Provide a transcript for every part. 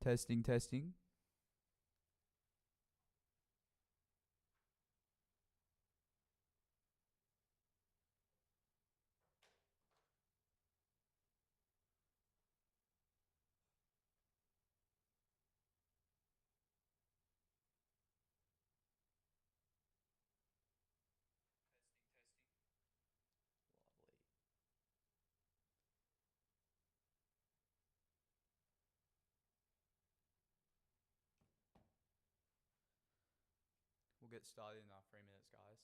Testing, testing. Lovely. We'll get started in 3 minutes, guys.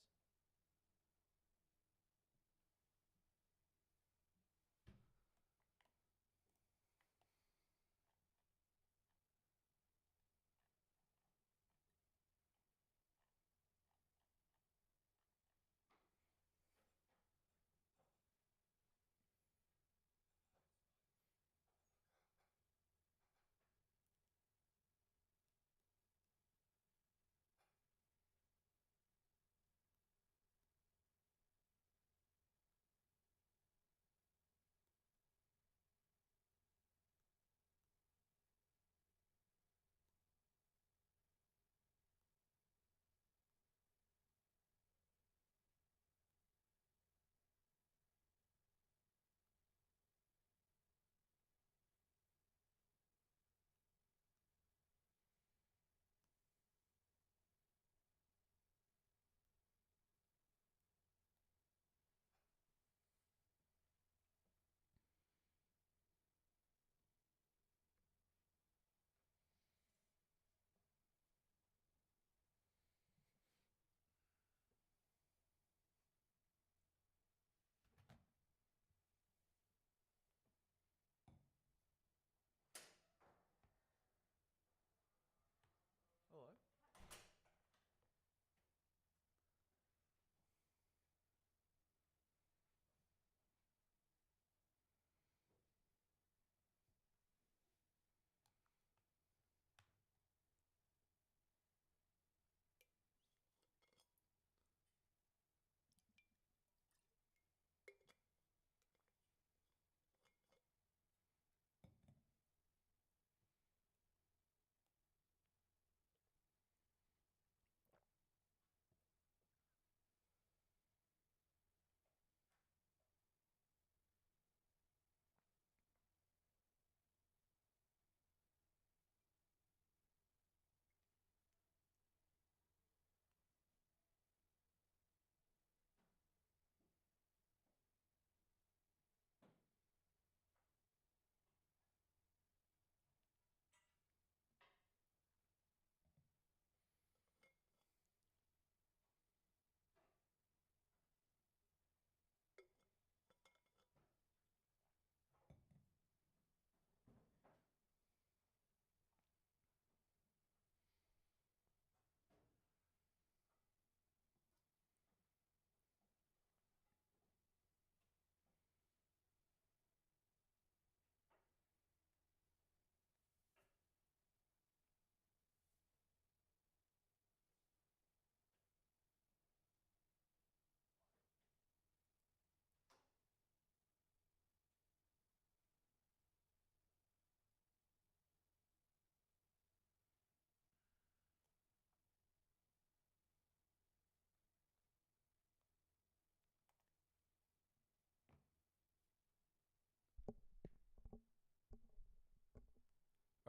Hello.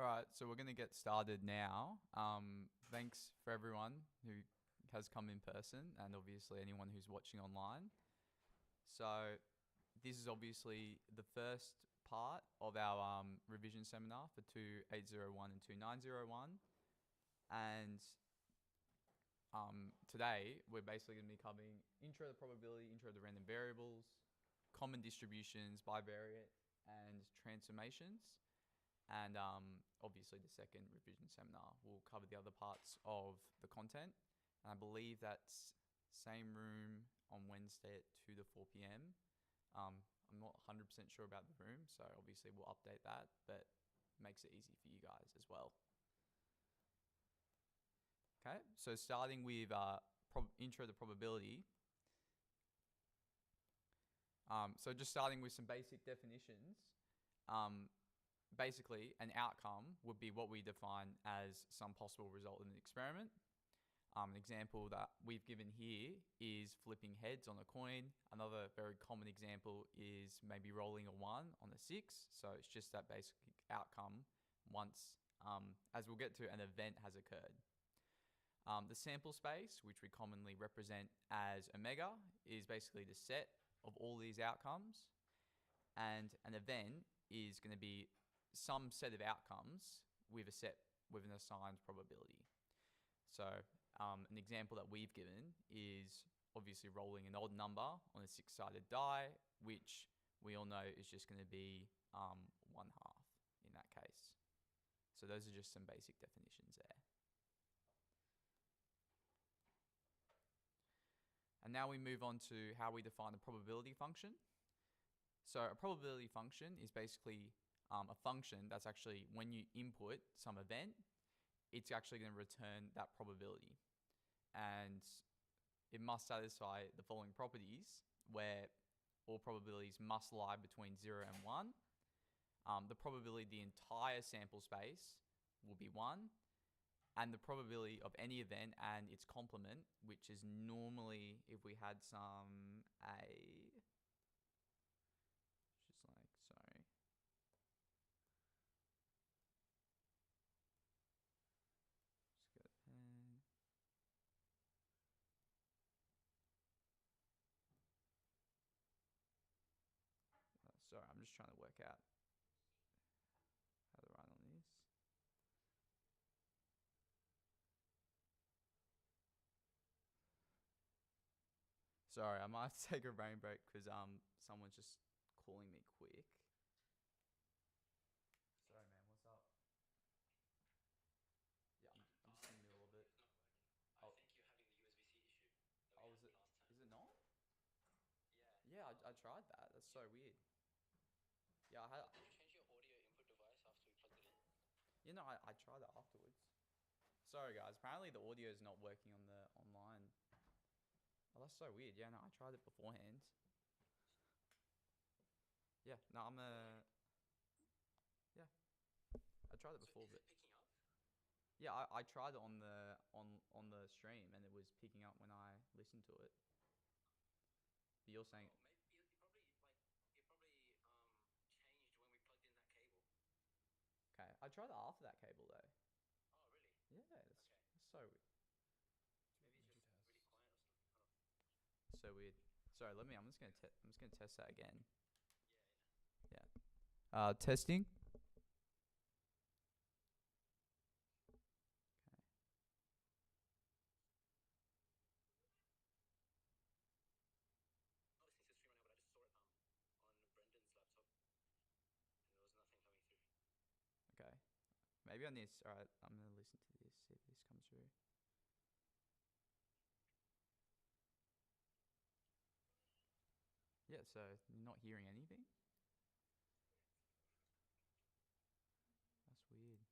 All right, so we're going to get started now. Thanks for everyone who has come in person and obviously anyone who's watching online. So this is obviously the first part of our revision seminar for 2801 and 2901. And today we're basically going to be covering intro to probability, intro to random variables, common distributions, bivariate, and transformations. And obviously the second revision seminar will cover the other parts of the content. And I believe that's same room on Wednesday at 2 to 4 p.m. I'm not 100% sure about the room, so obviously we'll update that, but makes it easy for you guys as well. Okay, so starting with intro to probability. So just starting with some basic definitions. basically, an outcome would be what we define as some possible result in an experiment. An example that we've given here is flipping heads on a coin. Another very common example is maybe rolling a 1 on a 6. So it's just that basic outcome once, as we'll get to, an event has occurred. The sample space, which we commonly represent as omega, is basically the set of all these outcomes. And an event is going to be some set of outcomes with an assigned probability. So an example that we've given is obviously rolling an odd number on a 6-sided die, which we all know is just going to be 1/2 in that case. So those are just some basic definitions there. And now we move on to how we define a probability function. So a probability function is basically a function that's actually, when you input some event, it's actually going to return that probability. And it must satisfy the following properties, where all probabilities must lie between 0 and 1. The probability of the entire sample space will be 1. And the probability of any event and its complement, which is normally, if we had some sorry, I'm just trying to work out how to write on this. Sorry, I might have to take a rain break because someone's just calling me quick. Sorry, man, what's up? Yeah, I'm just in the middle of it. I think you're having the USB-C issue. Oh, is it? Is it not? Yeah, I tried that. That's so weird. Yeah, Did you change your audio input device after we plugged it in? You know, I tried it afterwards. Sorry, guys. Apparently the audio is not working on the online. Oh, that's so weird. Yeah, no, I tried it beforehand. Yeah, no, yeah, I tried it before, but is it picking up? Yeah, I tried it on the stream, and it was picking up when I listened to it. But you're saying maybe it probably changed when we plugged in that cable. Okay, I tried it after that cable though. Oh, really? Yeah, that's so weird. Maybe it's just really quiet or something. So weird. Sorry, I'm just gonna test that again. Yeah. Testing. Okay. Maybe on this. All right, I'm gonna listen to this. See if this comes through. Yeah. So you're not hearing anything. That's weird.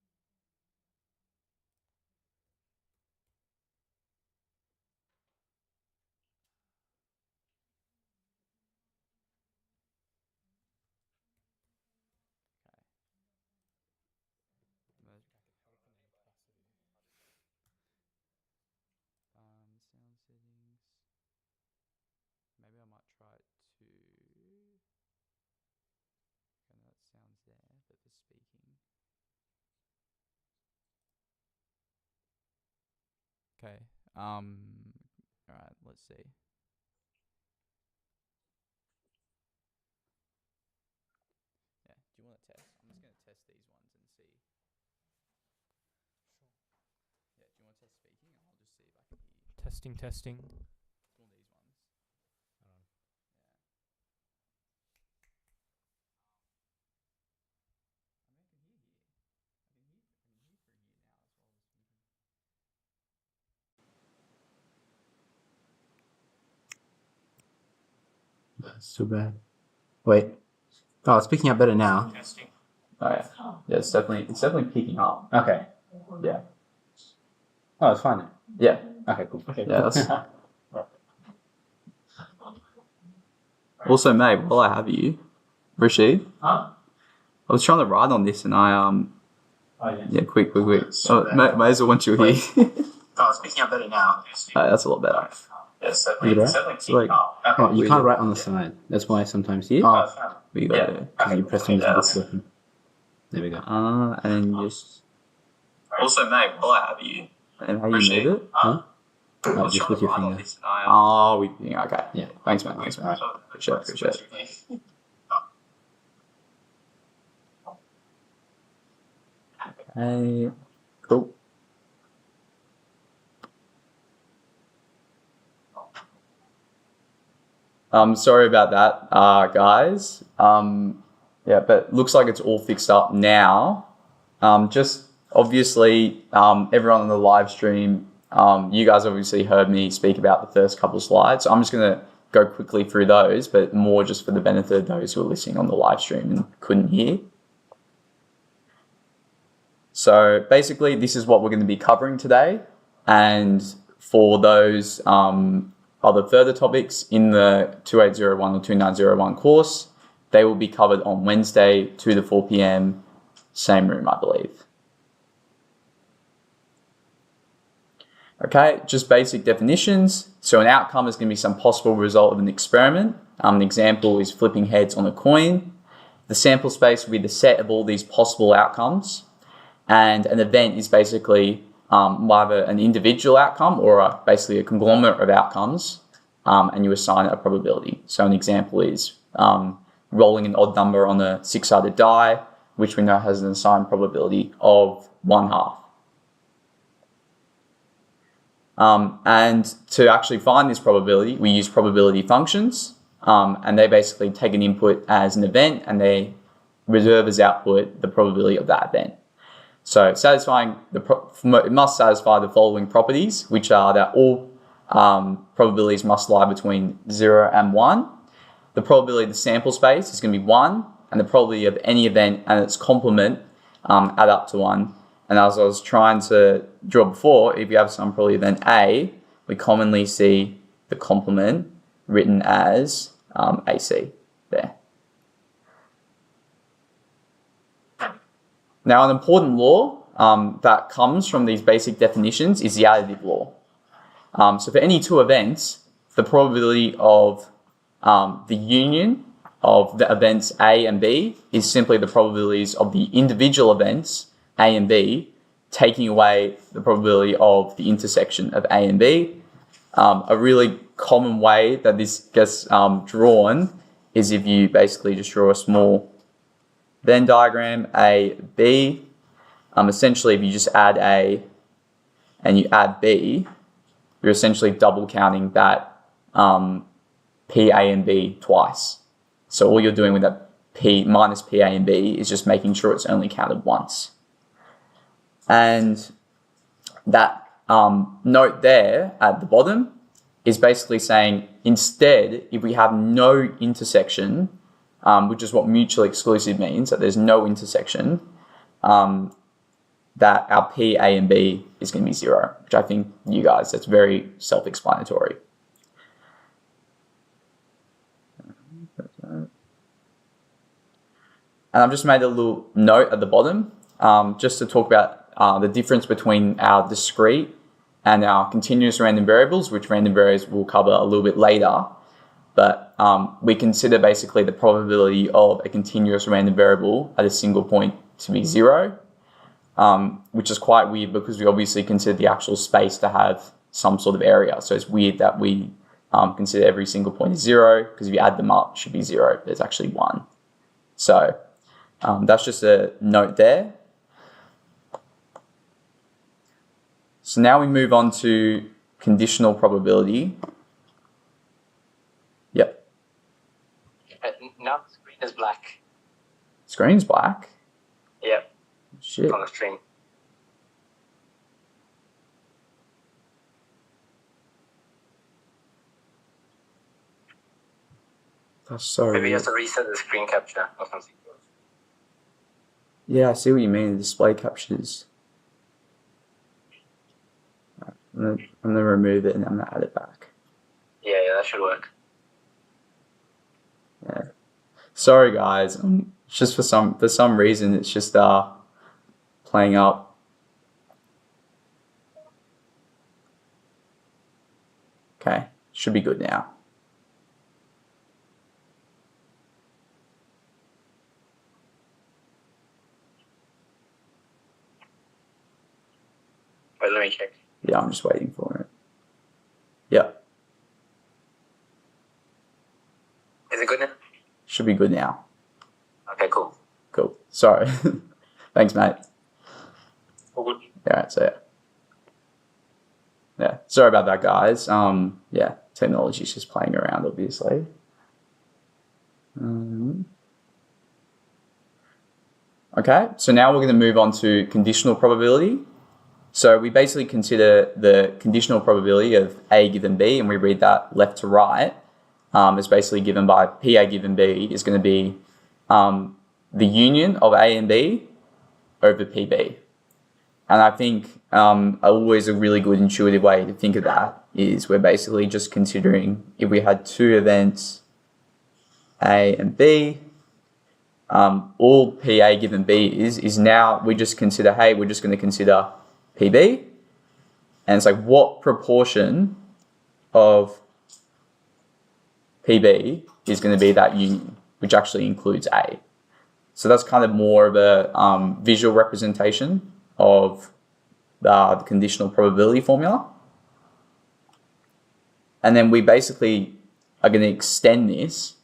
Sound settings. Maybe I might try it to. Okay, no, that sounds there, but the speaking. Okay. All right. Let's see. Yeah. Do you want to test? I'm just gonna test these ones and see. Sure. Yeah. Do you want to test speaking? I'll just see if I can hear you. Testing. It's one of these ones. Hold on. Yeah. I mean, I can hear here. I can hear through here now as well as speaking. That's too bad. Wait. Oh, it's picking up better now. Testing. Oh yeah. Yeah, it's definitely picking up. Okay. Yeah. Oh, it's fine. Yeah. Okay, cool. Okay, Yeah, cool. that's also, mate, while I have you, Rashid, I was trying to write on this and I Oh, yeah. yeah, quick. Oh, may as well want you here. Oh, it's picking up better now. That's a lot better. Yes, Is it right? So like, Oh, you can't write on the side. That's why sometimes here. we got it. Because you press on the book button. There we go. And then you just Also, mate, while I have you, and how you move it. Huh? Oh, just with your finger. Oh, okay. Yeah. Thanks, man. Appreciate it. Okay. Cool. Sorry about that, guys. Yeah, but looks like it's all fixed up now. Just obviously, everyone on the live stream, you guys obviously heard me speak about the first couple of slides. So I'm just going to go quickly through those, but more just for the benefit of those who are listening on the live stream and couldn't hear. So basically, this is what we're going to be covering today. And for those other further topics in the 2801 or 2901 course, they will be covered on Wednesday, 2 to 4 p.m, same room, I believe. Okay, just basic definitions. So an outcome is going to be some possible result of an experiment. An example is flipping heads on a coin. The sample space will be the set of all these possible outcomes. And an event is basically either an individual outcome or basically a conglomerate of outcomes, and you assign it a probability. So an example is rolling an odd number on a 6-sided die, which we know has an assigned probability of 1/2. And to actually find this probability, we use probability functions, and they basically take an input as an event and they reserve as output the probability of that event. So satisfying it must satisfy the following properties, which are that all probabilities must lie between 0 and 1. The probability of the sample space is going to be 1, and the probability of any event and its complement add up to 1. And as I was trying to draw before, if you have some probability event A, we commonly see the complement written as AC there. Now, an important law that comes from these basic definitions is the additive law. So for any two events, the probability of the union of the events A and B is simply the probabilities of the individual events A and B, taking away the probability of the intersection of A and B. A really common way that this gets drawn is if you basically just draw a small Venn diagram, A, B. Essentially, if you just add A and you add B, you're essentially double counting that P, A, and B twice. So all you're doing with that P minus P, A, and B is just making sure it's only counted once. And that note there at the bottom is basically saying instead, if we have no intersection, which is what mutually exclusive means, that there's no intersection, that our P, A, and B is going to be 0, which I think you guys, that's very self-explanatory. And I've just made a little note at the bottom, just to talk about the difference between our discrete and our continuous random variables, which random variables we'll cover a little bit later. But we consider basically the probability of a continuous random variable at a single point to be 0, which is quite weird because we obviously consider the actual space to have some sort of area. So it's weird that we consider every single point as 0, because if you add them up, it should be 0. There's actually 1. So that's just a note there. So now we move on to conditional probability. Yep. Now the screen is black. Screen's black? Yep. Shit. On the stream. That's so Maybe you weird. have to reset the screen capture or something. Yeah, I see what you mean. The display captures. I'm gonna remove it and I'm gonna add it back. Yeah, that should work. Yeah. Sorry guys, It's just for some reason it's just playing up. Okay, should be good now. Wait, let me check. Yeah, I'm just waiting for it. Yeah. Is it good now? Should be good now. Okay, cool. Cool. Sorry. Thanks, mate. All good. Yeah, so yeah. Sorry about that, guys. Yeah, technology's just playing around, obviously. Okay, so now we're going to move on to conditional probability. So we basically consider the conditional probability of A given B, and we read that left to right. It's basically given by PA given B is going to be the union of A and B over PB. And I think always a really good intuitive way to think of that is we're basically just considering if we had two events, A and B, all PA given B is now we just consider, hey, we're just going to consider PB. And it's like what proportion of PB is going to be that union, which actually includes A. So that's kind of more of a visual representation of the conditional probability formula. And then we basically are going to extend this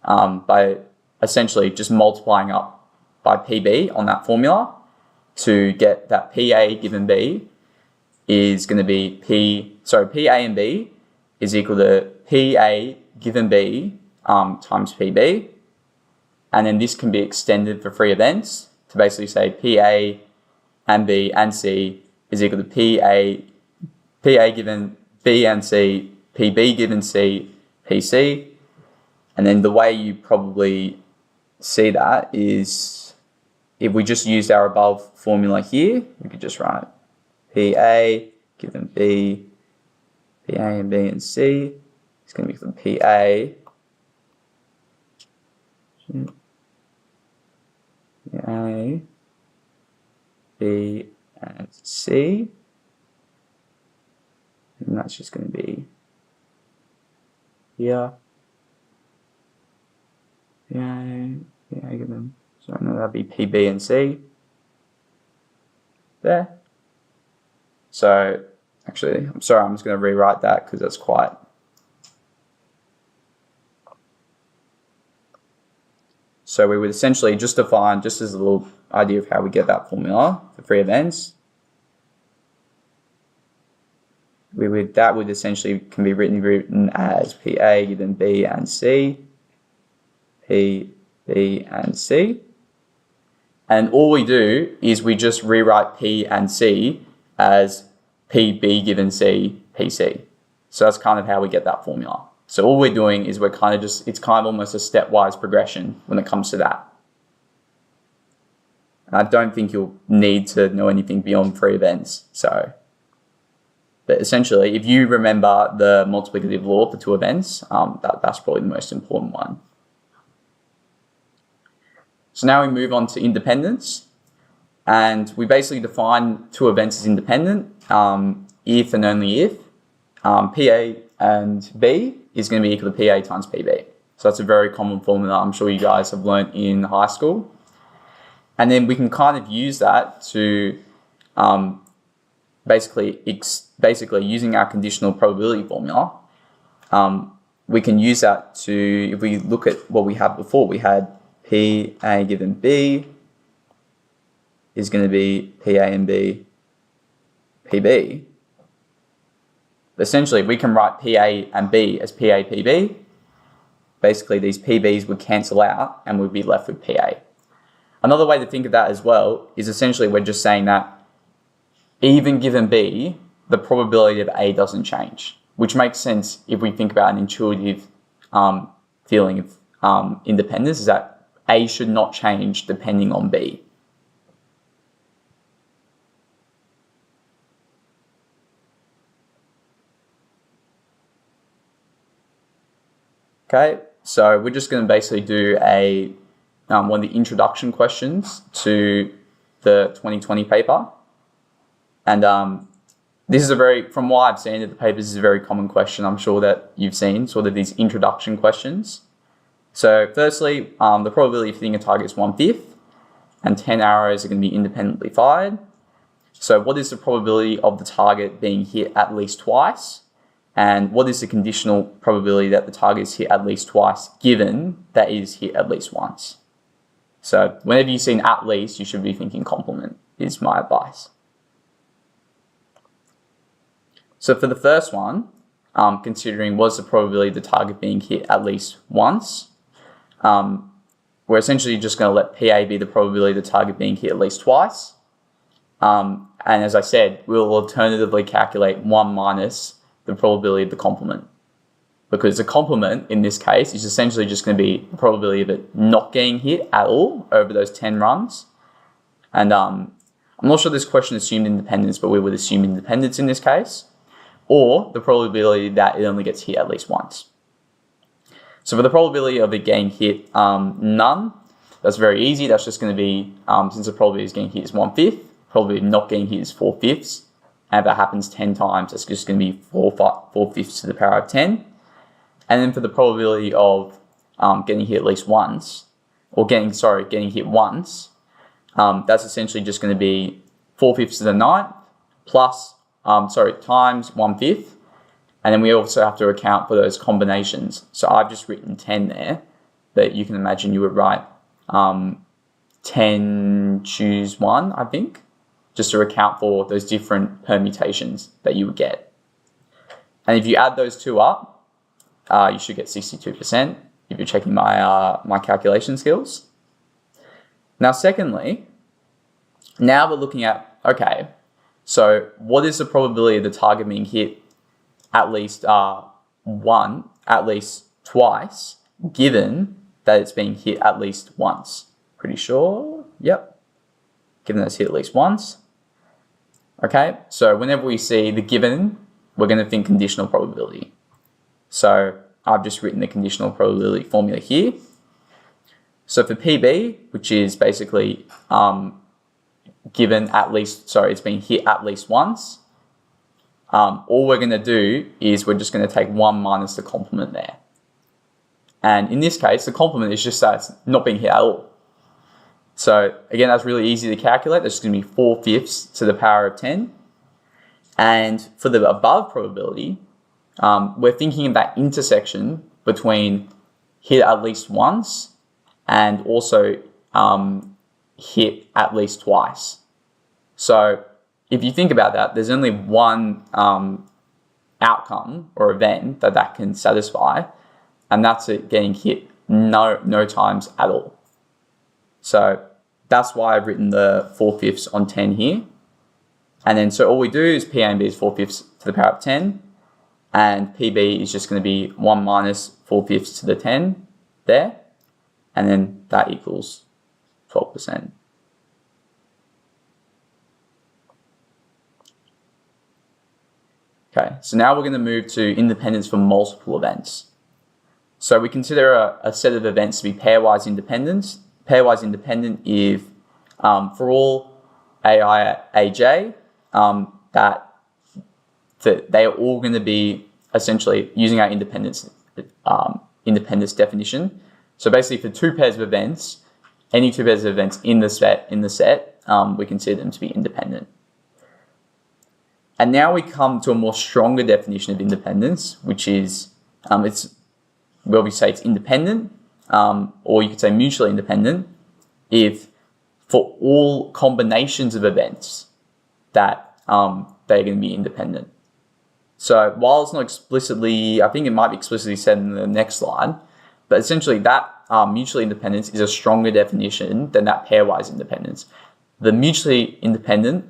by essentially just multiplying up by PB on that formula to get that PA given B is going to be PA and B is equal to PA given B times PB. And then this can be extended for three events to basically say PA and B and C is equal to PA given B and C, PB given C, PC. And then the way you probably see that is if we just used our above formula here, we could just write PA given B, PA and B and C. It's going to be from PA, B and C. And that's just going to be here. Given. So no, that'd be PB and C. There. So actually, I'm sorry, I'm just going to rewrite that because that's quite. So we would essentially just define, just as a little idea of how we get that formula for three events. That would essentially can be written as PA given B and C, P, B and C. And all we do is we just rewrite P and C as PB given C, PC. So that's kind of how we get that formula. So all we're doing is it's kind of almost a stepwise progression when it comes to that. And I don't think you'll need to know anything beyond three events. But essentially, if you remember the multiplicative law for two events, that's probably the most important one. So now we move on to independence. And we basically define two events as independent if and only if PA and B is going to be equal to PA times PB. So that's a very common formula I'm sure you guys have learnt in high school. And then we can kind of use that to basically using our conditional probability formula, we can use that to, if we look at what we had before, we had PA given B is going to be PA and B, PB. Essentially, we can write PA and B as PA, PB. Basically, these PBs would cancel out and we'd be left with PA. Another way to think of that as well is essentially we're just saying that even given B, the probability of A doesn't change, which makes sense if we think about an intuitive feeling of independence, is that A should not change depending on B. Okay, so we're just going to basically do a one of the introduction questions to the 2020 paper. And this is from what I've seen at the papers, is a very common question I'm sure that you've seen, sort of these introduction questions. So firstly, the probability of hitting a target is 1/5, and 10 arrows are going to be independently fired. So what is the probability of the target being hit at least twice? And what is the conditional probability that the target is hit at least twice, given that it is hit at least once? So whenever you see an at least, you should be thinking complement, is my advice. So for the first one, considering what's the probability of the target being hit at least once, we're essentially just going to let PA be the probability of the target being hit at least twice. And as I said, we'll alternatively calculate 1 minus the probability of the complement. Because the complement, in this case, is essentially just going to be the probability of it not getting hit at all over those 10 runs. And I'm not sure this question assumed independence, but we would assume independence in this case. Or the probability that it only gets hit at least once. So for the probability of it getting hit none, that's very easy. That's just going to be, since the probability of getting hit is 1/5, probability of not getting hit is 4/5. And if that happens 10 times, that's just going to be 4/5 to the power of 10. And then for the probability of getting hit at least once, or getting hit once, that's essentially just going to be 4/5 to the 9th plus, times 1/5. And then we also have to account for those combinations. So I've just written 10 there, but you can imagine you would write 10 choose 1, I think, just to account for those different permutations that you would get. And if you add those two up, you should get 62% if you're checking my calculation skills. Now, secondly, now we're looking at, okay, so what is the probability of the target being hit at least twice, given that it's being hit at least once? Pretty sure, yep. Given that it's hit at least once. Okay, so whenever we see the given, we're going to think conditional probability. So I've just written the conditional probability formula here. So for PB, which is basically it's being hit at least once, all we're going to do is we're just going to take 1 minus the complement there. And in this case, the complement is just that it's not being hit at all. So again, that's really easy to calculate. That's going to be 4/5 to the power of 10. And for the above probability, we're thinking of that intersection between hit at least once and also hit at least twice. So if you think about that, there's only one outcome or event that can satisfy, and that's it getting hit no times at all. So that's why I've written the 4/5 on 10 here. And then so all we do is PA and B is 4/5 to the power of 10, and PB is just going to be 1 minus 4/5 to the 10 there, and then that equals 12%. Okay, so now we're going to move to independence for multiple events. So we consider a set of events to be pairwise independent. Pairwise independent if for all AI AJ, that they are all going to be essentially using our independence definition. So basically for two pairs of events, any two pairs of events in the set, we consider them to be independent. And now we come to a more stronger definition of independence, which is where we say it's independent, or you could say mutually independent, if for all combinations of events that they're going to be independent. So while it's not explicitly, I think it might be explicitly said in the next slide, but essentially that mutually independence is a stronger definition than that pairwise independence. The mutually independent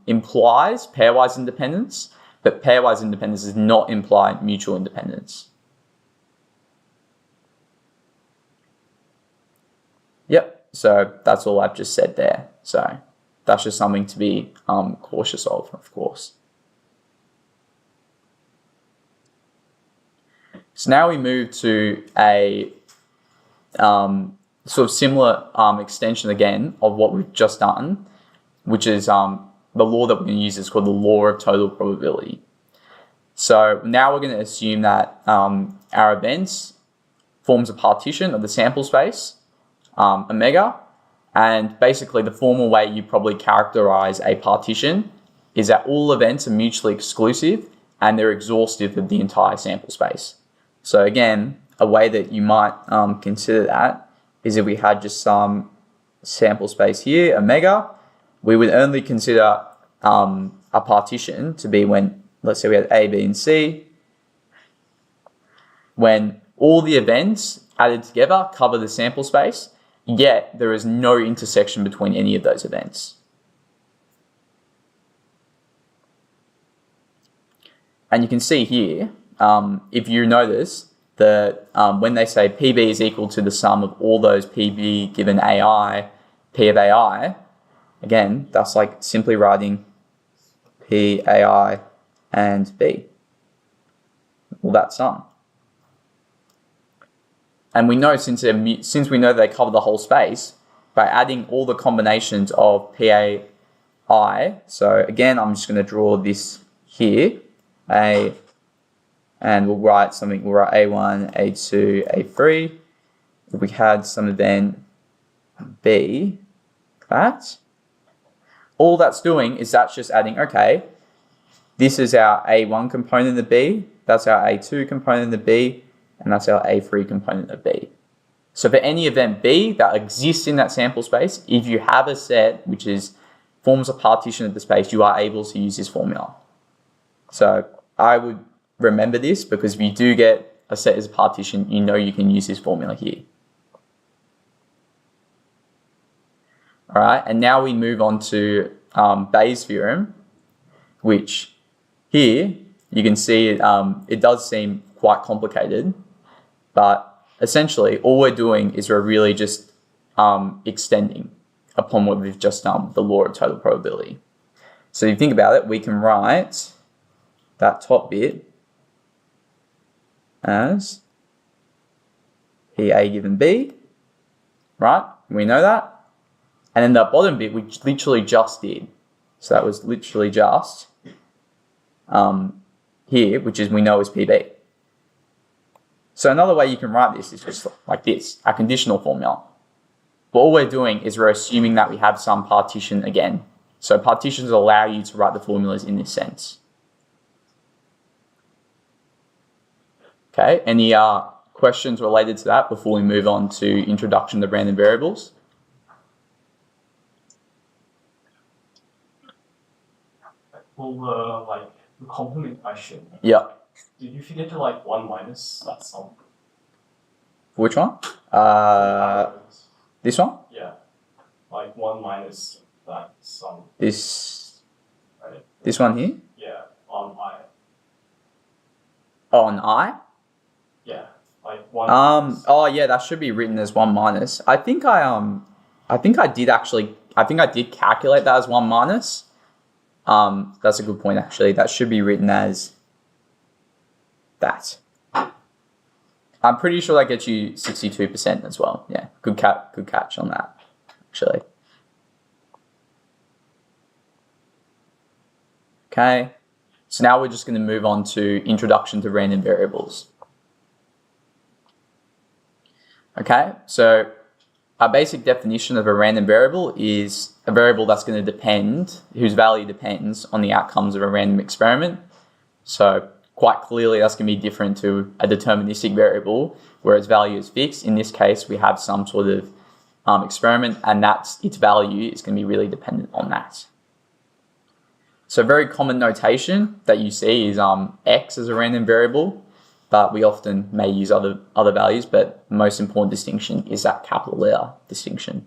implies pairwise independence, but pairwise independence does not imply mutual independence. Yep, so that's all I've just said there. So that's just something to be cautious of course. So now we move to a sort of similar extension again of what we've just done, which is the law that we're going to use is called the law of total probability. So now we're going to assume that our events forms a partition of the sample space, omega, and basically the formal way you probably characterize a partition is that all events are mutually exclusive and they're exhaustive of the entire sample space. So again, a way that you might consider that is if we had just some sample space here, omega, we would only consider a partition to be when, let's say we had A, B, and C, when all the events added together cover the sample space, yet there is no intersection between any of those events. And you can see here, if you notice, that when they say PB is equal to the sum of all those PB given AI, P of AI, again, that's like simply writing P, AI, and B. Well, that's sum. And we know since we know they cover the whole space, by adding all the combinations of PAI, so again, I'm just going to draw this here, A, and we'll write something, we'll write A1, A2, A3. If we had some of then B, that, all that's doing is that's just adding, okay, this is our A1 component of B, that's our A2 component of B, and that's our A3 component of B. So for any event B that exists in that sample space, if you have a set which forms a partition of the space, you are able to use this formula. So I would remember this because if you do get a set as a partition, you know you can use this formula here. All right, and now we move on to Bayes' theorem, which here you can see it does seem quite complicated, but essentially all we're doing is we're really just extending upon what we've just done with the law of total probability. So if you think about it, we can write that top bit as PA given B, right? We know that. And then the bottom bit, we literally just did. So that was literally just here, which is we know is PB. So another way you can write this is just like this, our conditional formula. But all we're doing is we're assuming that we have some partition again. So partitions allow you to write the formulas in this sense. Okay, any questions related to that before we move on to introduction to random variables? For the complement question. Yeah. Did you figure to 1 minus that sum? Which one? This one? Yeah. 1 minus that sum. This. Right? This one here? Yeah. On I. Oh, on I? Yeah. 1 minus. Oh yeah, that should be written as 1 minus. I think I did calculate that as 1 minus. That's a good point actually. That should be written as that. I'm pretty sure that gets you 62% as well. Yeah, good catch on that, actually. Okay, so now we're just going to move on to introduction to random variables. Okay, so our basic definition of a random variable is a variable that's going to depend, whose value depends on the outcomes of a random experiment. So quite clearly that's going to be different to a deterministic variable where its value is fixed. In this case, we have some sort of experiment and its value is going to be really dependent on that. So a very common notation that you see is x as a random variable, but we often may use other values, but the most important distinction is that capital letter distinction.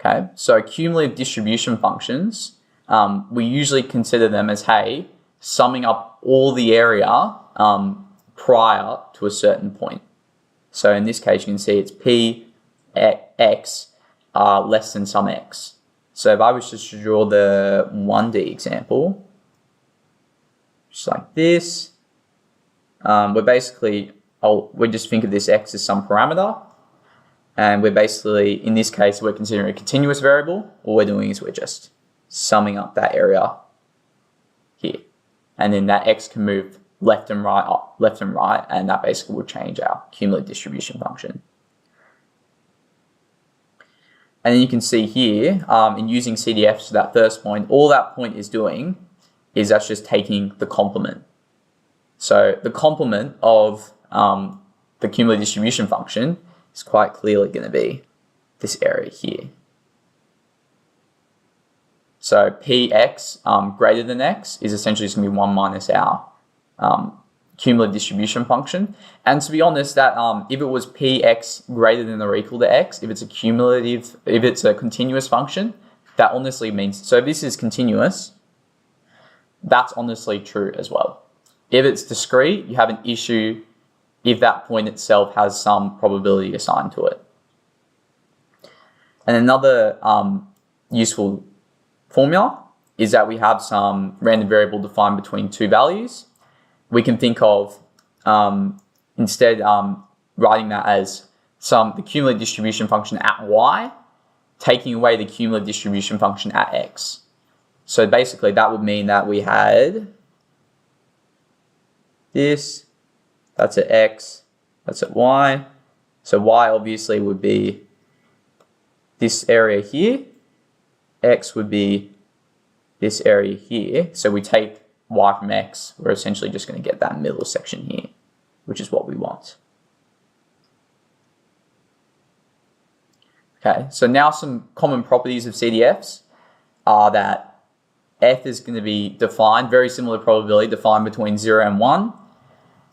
Okay, so cumulative distribution functions, we usually consider them as, hey, summing up all the area prior to a certain point. So in this case, you can see it's P x less than some x. So if I was just to draw the 1D example, just like this, we're basically we just think of this x as some parameter, and we're basically, in this case, we're considering a continuous variable. All we're doing is we're just summing up that area here, and then that x can move left and right, up, left and right, and that basically will change our cumulative distribution function. And then you can see here, in using CDFs to that first point, all that point is doing is that's just taking the complement. So the complement of the cumulative distribution function is quite clearly going to be this area here. So Px greater than x is essentially just going to be 1 minus our cumulative distribution function. And to be honest, that if it was Px greater than or equal to x, if it's a continuous function, that honestly means, so if this is continuous, that's honestly true as well. If it's discrete, you have an issue if that point itself has some probability assigned to it. And another useful formula is that we have some random variable defined between two values. We can think of instead writing that as the cumulative distribution function at y, taking away the cumulative distribution function at x. So basically that would mean that we had this, that's at x, that's at y. So y obviously would be this area here, x would be this area here. So we take y from x, we're essentially just going to get that middle section here, which is what we want. Okay, so now some common properties of CDFs are that f is going to be defined, very similar to probability, defined between 0 and 1.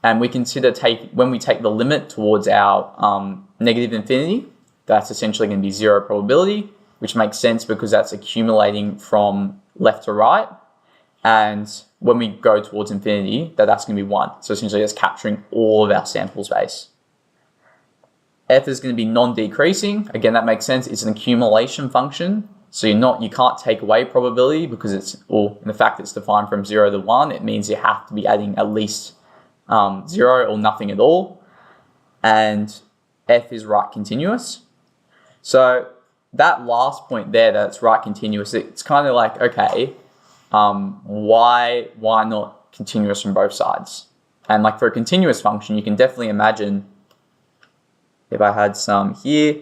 And we consider when we take the limit towards our negative infinity, that's essentially going to be 0 probability, which makes sense because that's accumulating from left to right. And when we go towards infinity, that's going to be 1. So essentially that's capturing all of our sample space. F is going to be non-decreasing. Again, that makes sense. It's an accumulation function. So you can't take away probability because in the fact it's defined from 0 to 1, it means you have to be adding at least 0 or nothing at all. And F is right continuous. So that last point there, that's right continuous, it's kind of like, okay, why not continuous from both sides? And like for a continuous function, you can definitely imagine if I had some here,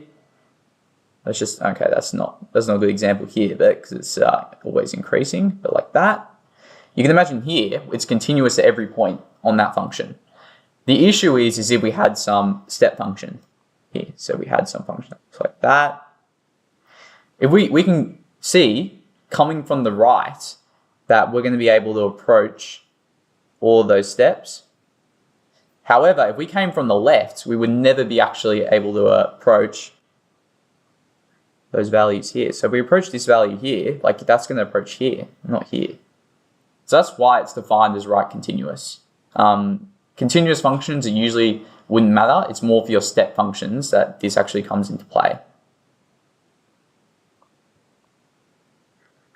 that's just, okay, that's not a good example here, but because it's always increasing, but like that. You can imagine here, it's continuous at every point on that function. The issue is if we had some step function here. So we had some function like that. If we can see coming from the right that we're going to be able to approach all of those steps. However, if we came from the left, we would never be actually able to approach those values here. So if we approach this value here, like that's going to approach here, not here. So that's why it's defined as right continuous. Continuous functions, it usually wouldn't matter. It's more for your step functions that this actually comes into play.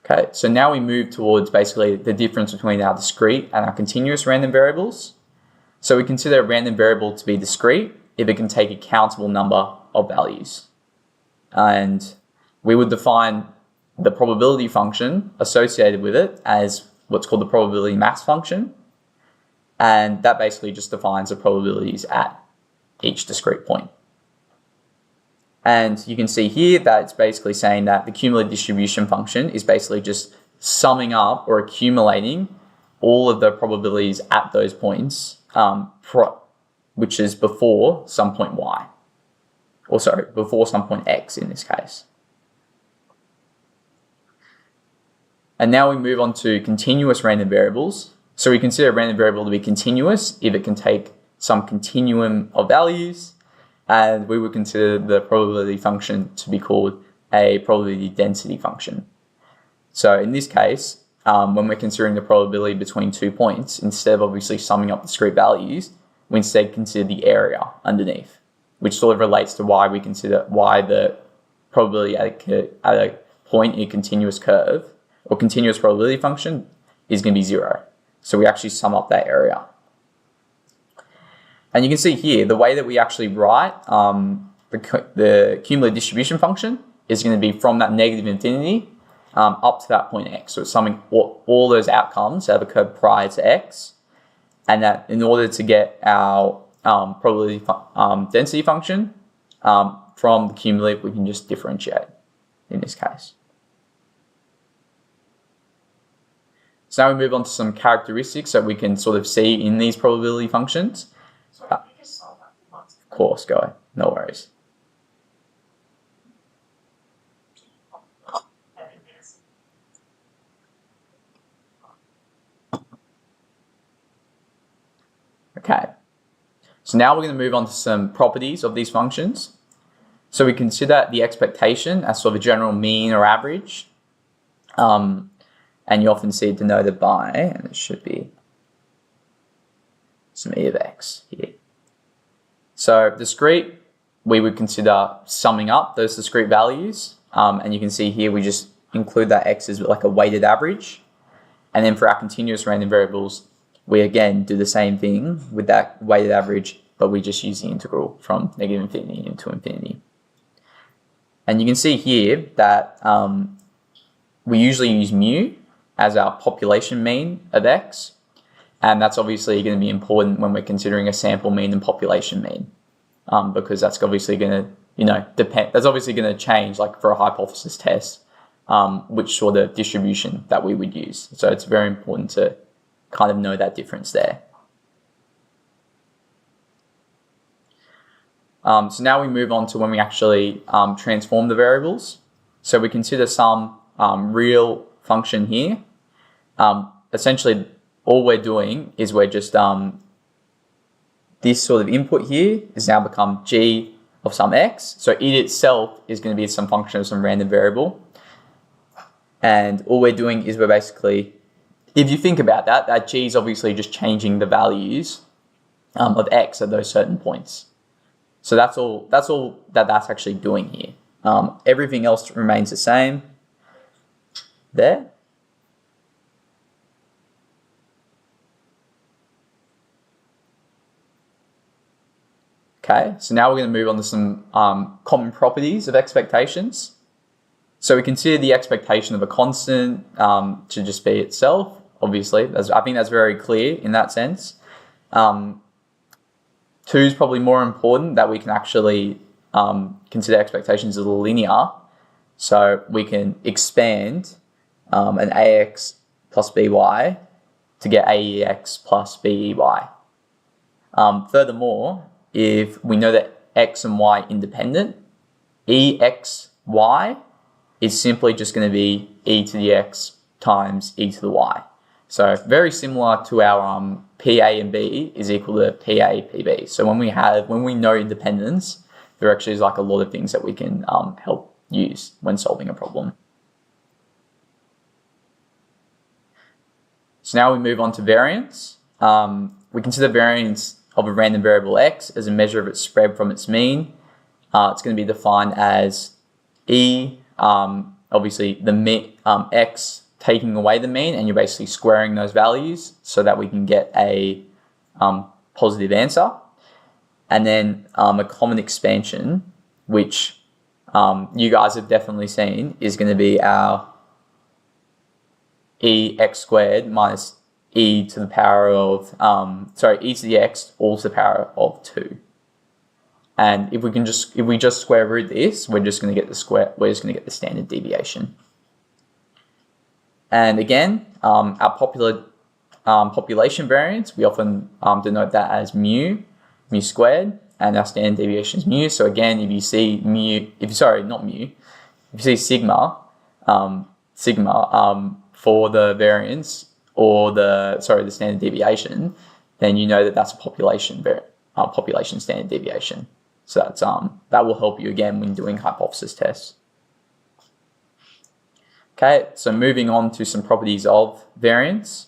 Okay, so now we move towards basically the difference between our discrete and our continuous random variables. So we consider a random variable to be discrete if it can take a countable number of values. And we would define the probability function associated with it as what's called the probability mass function. And that basically just defines the probabilities at each discrete point. And you can see here that it's basically saying that the cumulative distribution function is basically just summing up or accumulating all of the probabilities at those points, which is before some point y. Or sorry, before some point x in this case. And now we move on to continuous random variables. So we consider a random variable to be continuous if it can take some continuum of values, and we would consider the probability function to be called a probability density function. So in this case, when we're considering the probability between 2 points, instead of obviously summing up discrete values, we instead consider the area underneath, which sort of relates to why the probability at a point in a continuous curve or continuous probability function is going to be 0. So we actually sum up that area. And you can see here, the way that we actually write the cumulative distribution function is going to be from that negative infinity up to that point x. So it's summing all those outcomes that have occurred prior to x. And that in order to get our probability density function from the cumulative, we can just differentiate in this case. So now we move on to some characteristics that we can sort of see in these probability functions. Of course, go ahead. No worries. Okay. So now we're going to move on to some properties of these functions. So we consider the expectation as sort of a general mean or average. And you often see it denoted by, and it should be some e of x here. So discrete, we would consider summing up those discrete values. And you can see here we just include that x as like a weighted average. And then for our continuous random variables, we again do the same thing with that weighted average, but we just use the integral from negative infinity into infinity. And you can see here that we usually use mu as our population mean of x. And that's obviously going to be important when we're considering a sample mean and population mean, because that's obviously going to, depend. That's obviously going to change, like for a hypothesis test, which sort of distribution that we would use. So it's very important to kind of know that difference there. So now we move on to when we actually transform the variables. So we consider some real function here. Essentially, all we're doing is we're just, this sort of input here is now become g of some x. So it itself is going to be some function of some random variable. And all we're doing is we're basically, if you think about that, that g is obviously just changing the values of x at those certain points. So that's all that's actually doing here. Everything else remains the same there. Okay, so now we're going to move on to some common properties of expectations. So we consider the expectation of a constant to just be itself, obviously. I think that's very clear in that sense. 2 is probably more important, that we can actually consider expectations as linear. So we can expand an ax plus by to get aex plus bey. Furthermore, if we know that x and y are independent, exy is simply just going to be e to the x times e to the y. So very similar to our PA and B is equal to PA, PB. So when we know independence, there actually is like a lot of things that we can help use when solving a problem. So now we move on to variance. We consider variance of a random variable x as a measure of its spread from its mean. It's going to be defined as e, obviously the x taking away the mean, and you're basically squaring those values so that we can get a positive answer. And then a common expansion, which you guys have definitely seen, is going to be our ex squared minus e to the power of, e to the x all to the power of 2. And if we just square root this, we're just going to get the standard deviation. And again, our population variance, we often denote that as mu squared, and our standard deviation is mu. So again, if you see if you see sigma for the variance or the standard deviation, then you know that that's a population standard deviation. So that's that will help you again when doing hypothesis tests. Okay, so moving on to some properties of variance.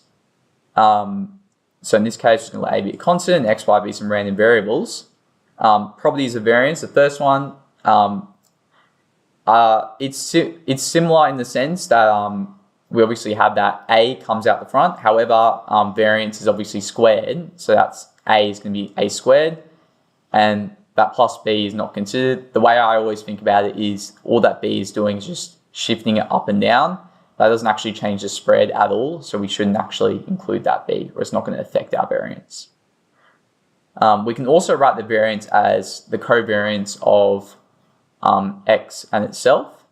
So in this case, we're going to let a be a constant, x, y be some random variables. Properties of variance. The first one, it's similar in the sense that we obviously have that a comes out the front. However, variance is obviously squared, so that's a is going to be a squared, and that plus b is not considered. The way I always think about it is all that b is doing is just shifting it up and down. That doesn't actually change the spread at all, so we shouldn't actually include that b, or it's not going to affect our variance. We can also write the variance as the covariance of x and itself.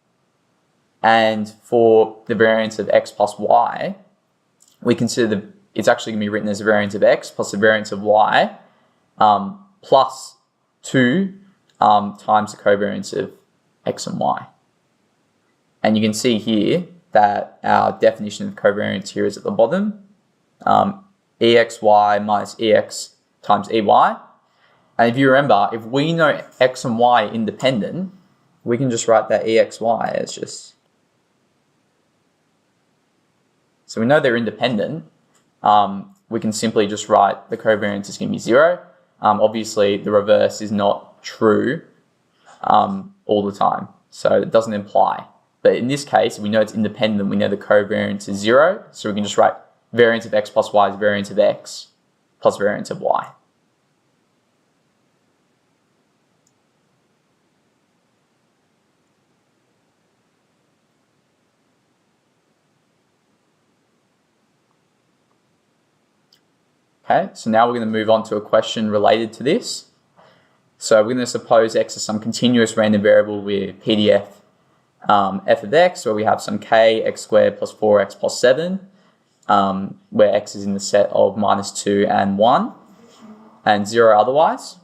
And for the variance of x plus y, we consider it's actually going to be written as the variance of x plus the variance of y plus 2 times the covariance of x and y. And you can see here that our definition of covariance here is at the bottom. EXY minus EX times EY. And if you remember, if we know x and y are independent, we can just write that EXY as just... So we know they're independent. We can simply just write the covariance is going to be 0. Obviously, the reverse is not true all the time, so it doesn't imply. But in this case, we know it's independent. We know the covariance is 0, so we can just write variance of x plus y is variance of x plus variance of y. Okay, so now we're going to move on to a question related to this. So we're going to suppose x is some continuous random variable with PDF f of x, where we have some k, x squared plus 4x plus 7, where x is in the set of -2 and 1, and 0 otherwise.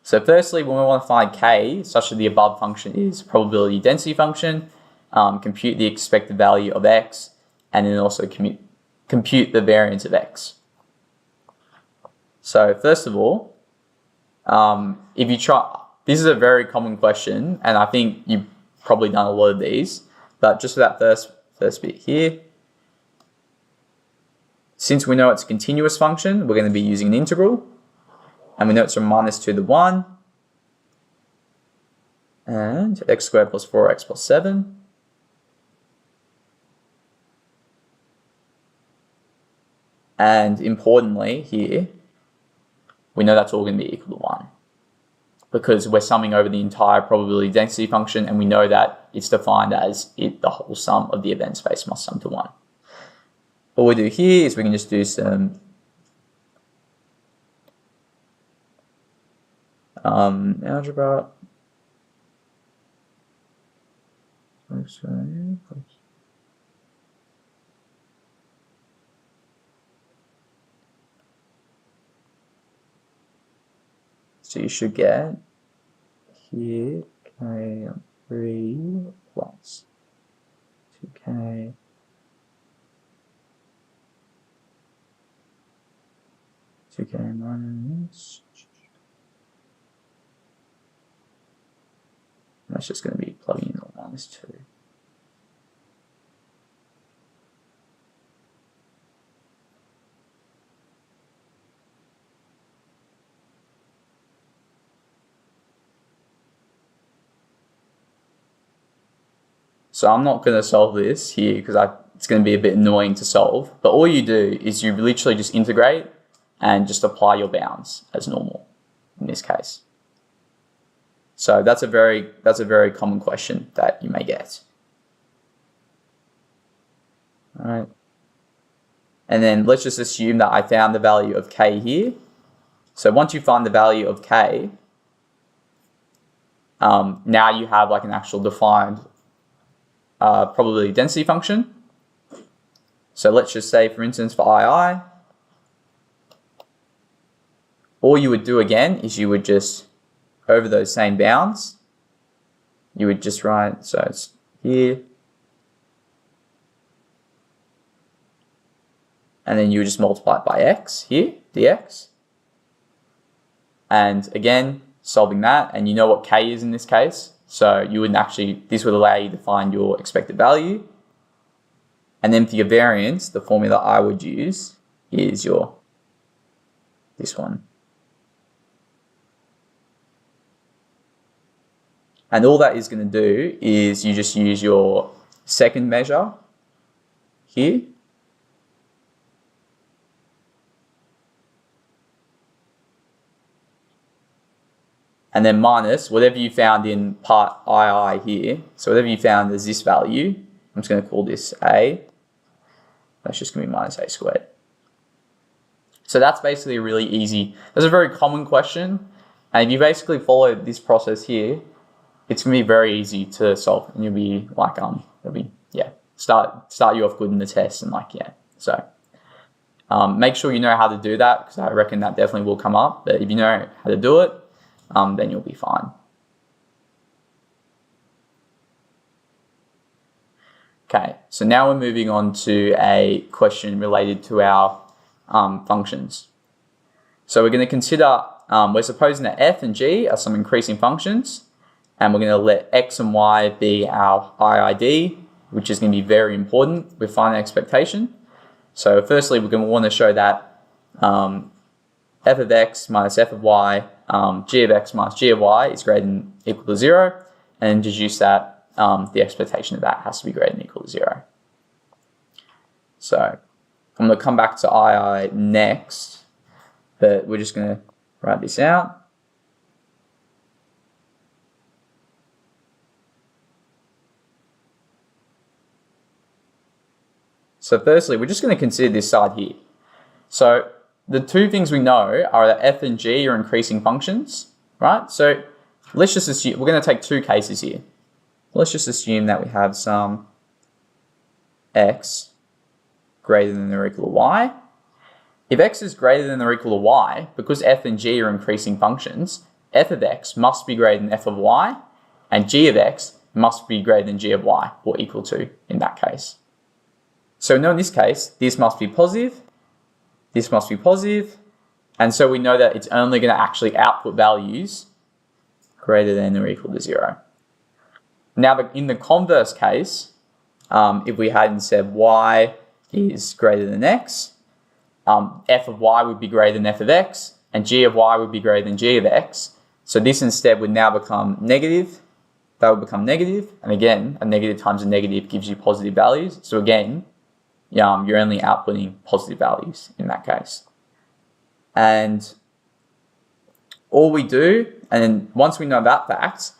So firstly, when we want to find k, such that the above function is a probability density function, compute the expected value of x, and then also compute the variance of x. So first of all, if you try, this is a very common question, and I think you've probably done a lot of these, but just for that first bit here, since we know it's a continuous function, we're going to be using an integral, and we know it's from -2 to 1, and x squared plus 4x plus 7. And importantly here, we know that's all going to be equal to 1, because we're summing over the entire probability density function, and we know that it's defined as the whole sum of the event space must sum to 1. All we do here is we can just do some algebra. So you should get here k3 plus 2k minus, that's just going to be plugging in -2. So I'm not going to solve this here because it's going to be a bit annoying to solve. But all you do is you literally just integrate and just apply your bounds as normal in this case. So that's a very common question that you may get. All right. And then let's just assume that I found the value of k here. So once you find the value of k, now you have like an actual defined probability density function. So let's just say, for instance, for II, all you would do again is you would just, over those same bounds, you would just write, so it's here, and then you would just multiply it by x here, dx. And again, solving that, and you know what k is in this case, so you would actually, this would allow you to find your expected value. And then for your variance, the formula I would use is this one. And all that is going to do is you just use your second measure here. and then minus whatever you found in part II here. So whatever you found is this value. I'm just going to call this A. That's just going to be minus A squared. So that's basically really easy. That's a very common question. And if you basically follow this process here, it's going to be very easy to solve. And you'll be like, start you off good in the test and like, yeah. So make sure you know how to do that, because I reckon that definitely will come up. But if you know how to do it, then you'll be fine. Okay, so now we're moving on to a question related to our functions. So we're going to consider, we're supposing that f and g are some increasing functions, and we're going to let x and y be our IID, which is going to be very important with finite expectation. So firstly, we're going to want to show that f of x minus f of y, g of x minus g of y is greater than equal to 0, and deduce that the expectation of that has to be greater than equal to 0. So I'm going to come back to II next, but we're just going to write this out. So firstly, we're just going to consider this side here. So the two things we know are that f and g are increasing functions, right? So let's just assume, we're going to take two cases here. Let's just assume that we have some x greater than or equal to y. If x is greater than or equal to y, because f and g are increasing functions, f of x must be greater than f of y, and g of x must be greater than g of y, or equal to in that case. So now in this case, this must be positive, this must be positive, and so we know that it's only going to actually output values greater than or equal to 0. Now, in the converse case, if we had instead y is greater than x, f of y would be greater than f of x, and g of y would be greater than g of x. So this instead would now become negative. That would become negative, and again, a negative times a negative gives you positive values. So again, you're only outputting positive values in that case. And all we do, and then once we know that fact,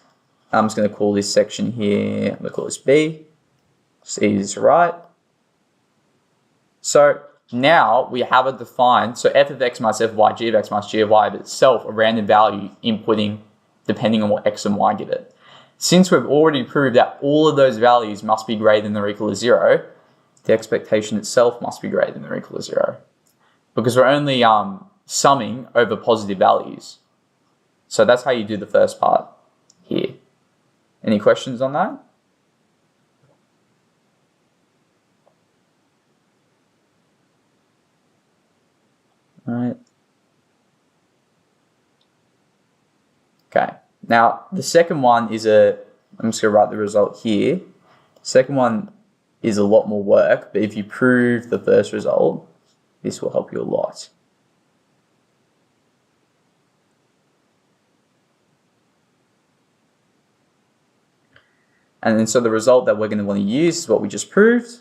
I'm just going to call this section here, I'm going to call this B, just easy to write. So now we have it defined, so f of x minus f of y, g of x minus g of y of itself, a random value inputting depending on what x and y give it. Since we've already proved that all of those values must be greater than or equal to 0, the expectation itself must be greater than or equal to 0. Because we're only summing over positive values. So that's how you do the first part here. Any questions on that? All right. Okay. Now, the second one is I'm just going to write the result here. Second one is a lot more work, but if you prove the first result, this will help you a lot. And then so the result that we're going to want to use is what we just proved.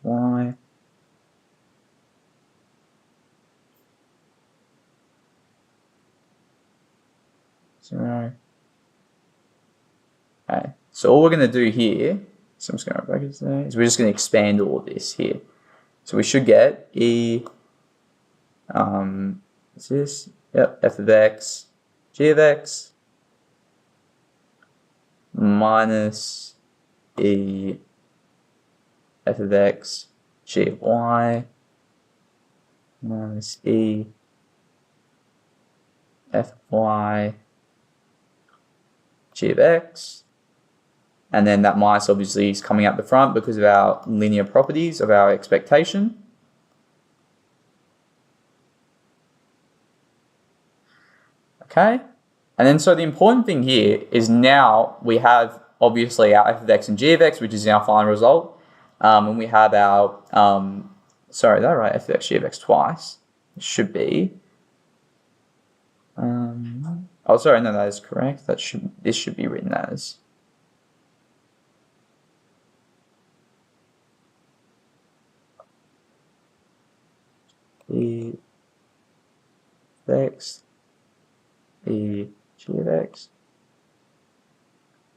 Y. Zero. Okay, so all we're going to do here, so I'm just going to write brackets there, is we're just going to expand all of this here. So we should get E, what's this? Yep, f of x, g of x, minus E, f of x, g of y, minus E, f of y, g of x. And then that minus obviously is coming out the front because of our linear properties of our expectation. Okay, and then so the important thing here is now we have obviously our f of x and g of x, which is our final result. And we have our, sorry, did I write f of x, g of x twice? It should be. Oh, sorry, no, that is correct. This should be written as. of x, e g of x.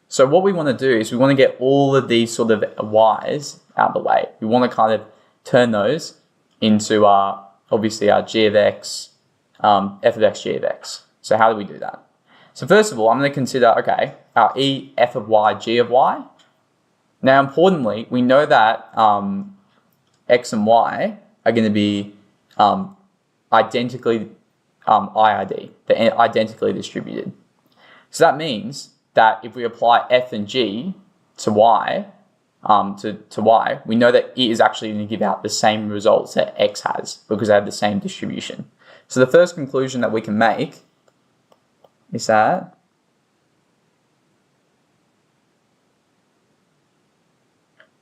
So what we want to do is we want to get all of these sort of y's out of the way. We want to kind of turn those into obviously our g of x, f of x, g of x. So how do we do that? So first of all, I'm going to consider, okay, our e f of y, g of y. Now, importantly, we know that x and y are going to be identically IID, they're identically distributed. So that means that if we apply f and g to y, we know that it is actually going to give out the same results that x has because they have the same distribution. So the first conclusion that we can make is that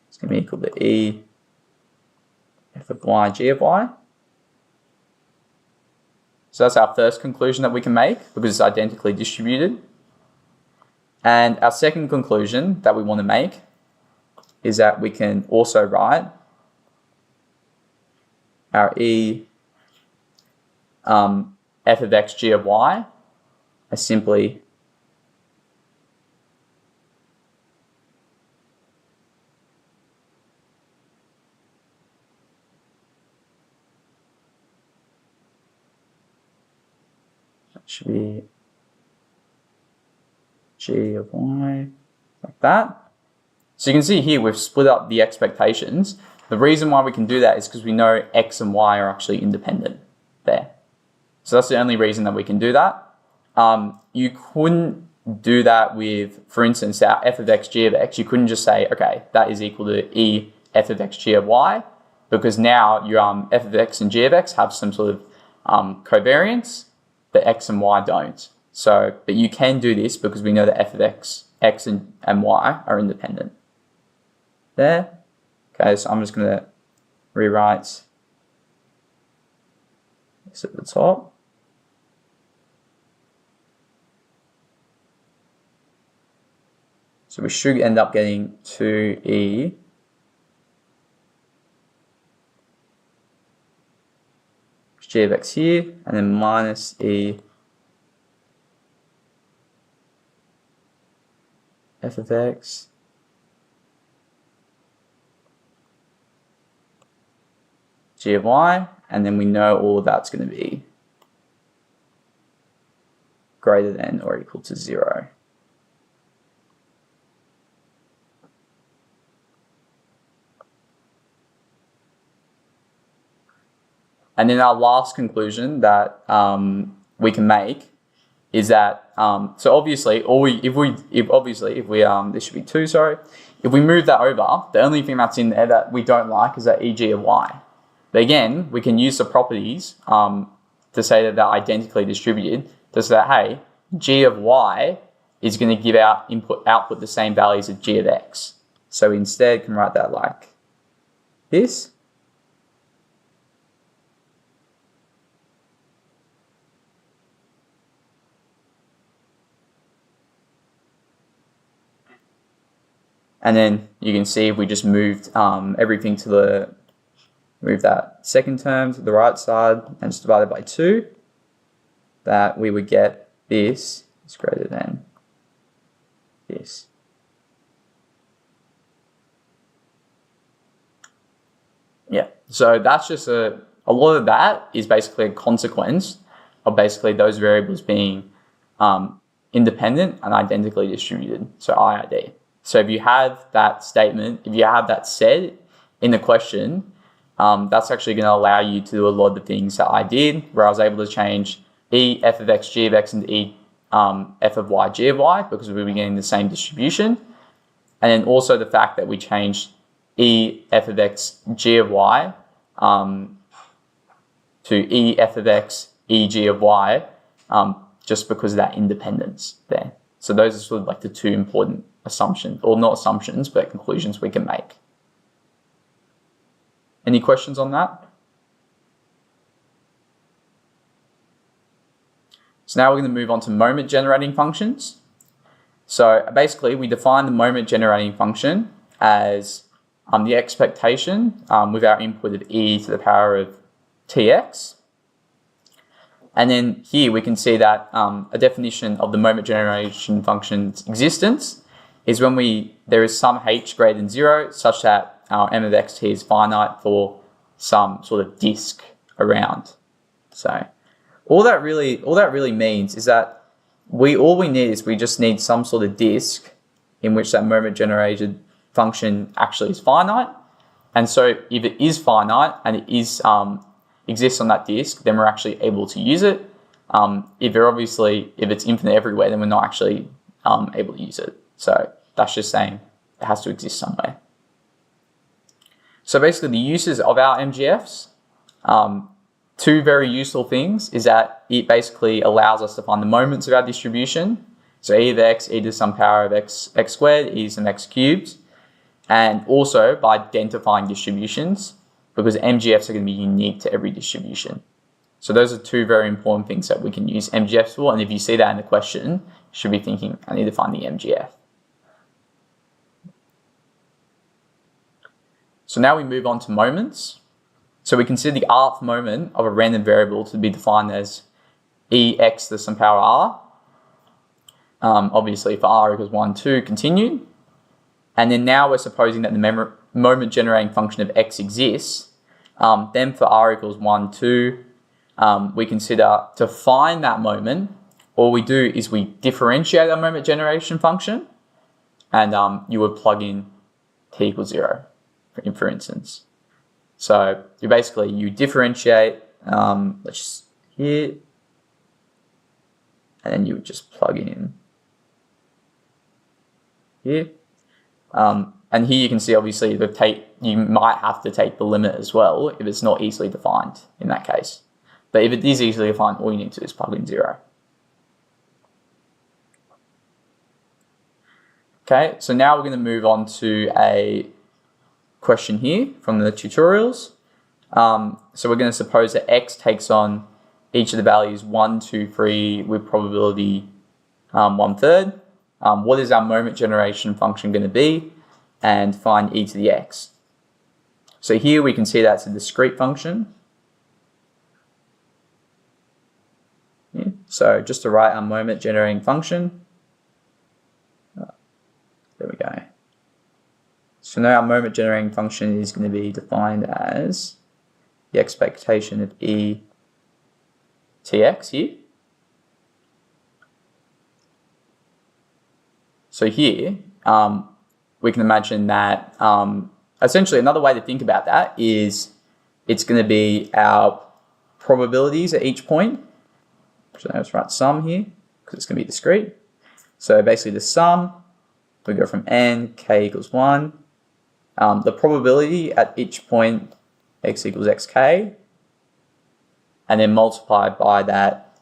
it's going to be equal to e f of y, g of y. So that's our first conclusion that we can make because it's identically distributed. And our second conclusion that we want to make is that we can also write our e f of x, g of y as simply should be g of y, like that. So you can see here we've split up the expectations. The reason why we can do that is because we know x and y are actually independent there. So that's the only reason that we can do that. You couldn't do that with, for instance, our f of x, g of x. You couldn't just say, okay, that is equal to e f of x, g of y, because now your f of x and g of x have some sort of covariance, but x and y don't. So, but you can do this because we know that f of x and y are independent. There. Okay, so I'm just going to rewrite this at the top. So we should end up getting 2e g of x here, and then minus e f of x g of y, and then we know all of that's going to be greater than or equal to 0. And then our last conclusion that we can make is that so obviously, this should be 2. Sorry, if we move that over, the only thing that's in there that we don't like is that e(g) of y. But again, we can use the properties to say that they're identically distributed to say that hey, g of y is going to give out output the same values as g of x. So we instead can write that like this. And then you can see if we just moved everything to move that second term to the right side and just divide it by 2, that we would get this is greater than this. Yeah, so that's just a lot of that is basically a consequence of basically those variables being independent and identically distributed, so IID. So if you have that statement, if you have that said in the question, that's actually going to allow you to do a lot of the things that I did, where I was able to change e f of x, g of x into e f of y, g of y, because we were getting the same distribution. And then also the fact that we changed e f of x, g of y to e f of x, e g of y, just because of that independence there. So those are sort of like the two important assumptions, or not assumptions, but conclusions we can make. Any questions on that? So now we're going to move on to moment generating functions. So basically we define the moment generating function as the expectation with our input of e to the power of tx. And then here we can see that a definition of the moment generation function's existence is when there is some h greater than 0 such that our m of xt is finite for some sort of disk around. So all that really means is that we just need some sort of disk in which that moment generated function actually is finite. And so if it is finite and it is exists on that disk, then we're actually able to use it. If it's infinite everywhere, then we're not actually able to use it. So that's just saying it has to exist somewhere. So basically the uses of our MGFs, two very useful things is that it basically allows us to find the moments of our distribution. So e of x, e to some power of x squared, e to some x cubed. And also by identifying distributions, because MGFs are going to be unique to every distribution. So those are two very important things that we can use MGFs for. And if you see that in the question, you should be thinking, I need to find the MGF. So now we move on to moments. So we consider the rth moment of a random variable to be defined as ex to some power r. Obviously for r equals 1, 2, continued. And then now we're supposing that the moment generating function of x exists. Then for r equals 1, 2, we consider to find that moment, all we do is we differentiate our moment generation function, and you would plug in t equals 0, for instance. So you differentiate, let's just here, and then you would just plug in here. And here you can see obviously you might have to take the limit as well if it's not easily defined in that case. But if it is easily defined, all you need to do is plug in 0. Okay, so now we're going to move on to a question here from the tutorials. So we're going to suppose that x takes on each of the values 1, 2, 3 with probability 1/3. What is our moment generation function going to be? And find e to the x. So here we can see that's a discrete function. Yeah. So just to write our moment generating function. There we go. So now our moment generating function is going to be defined as the expectation of e tx here. So here, we can imagine that essentially another way to think about that is it's going to be our probabilities at each point. So let's write sum here because it's going to be discrete. So basically the sum, we go from n, k equals 1. The probability at each point, x equals xk, and then multiplied by that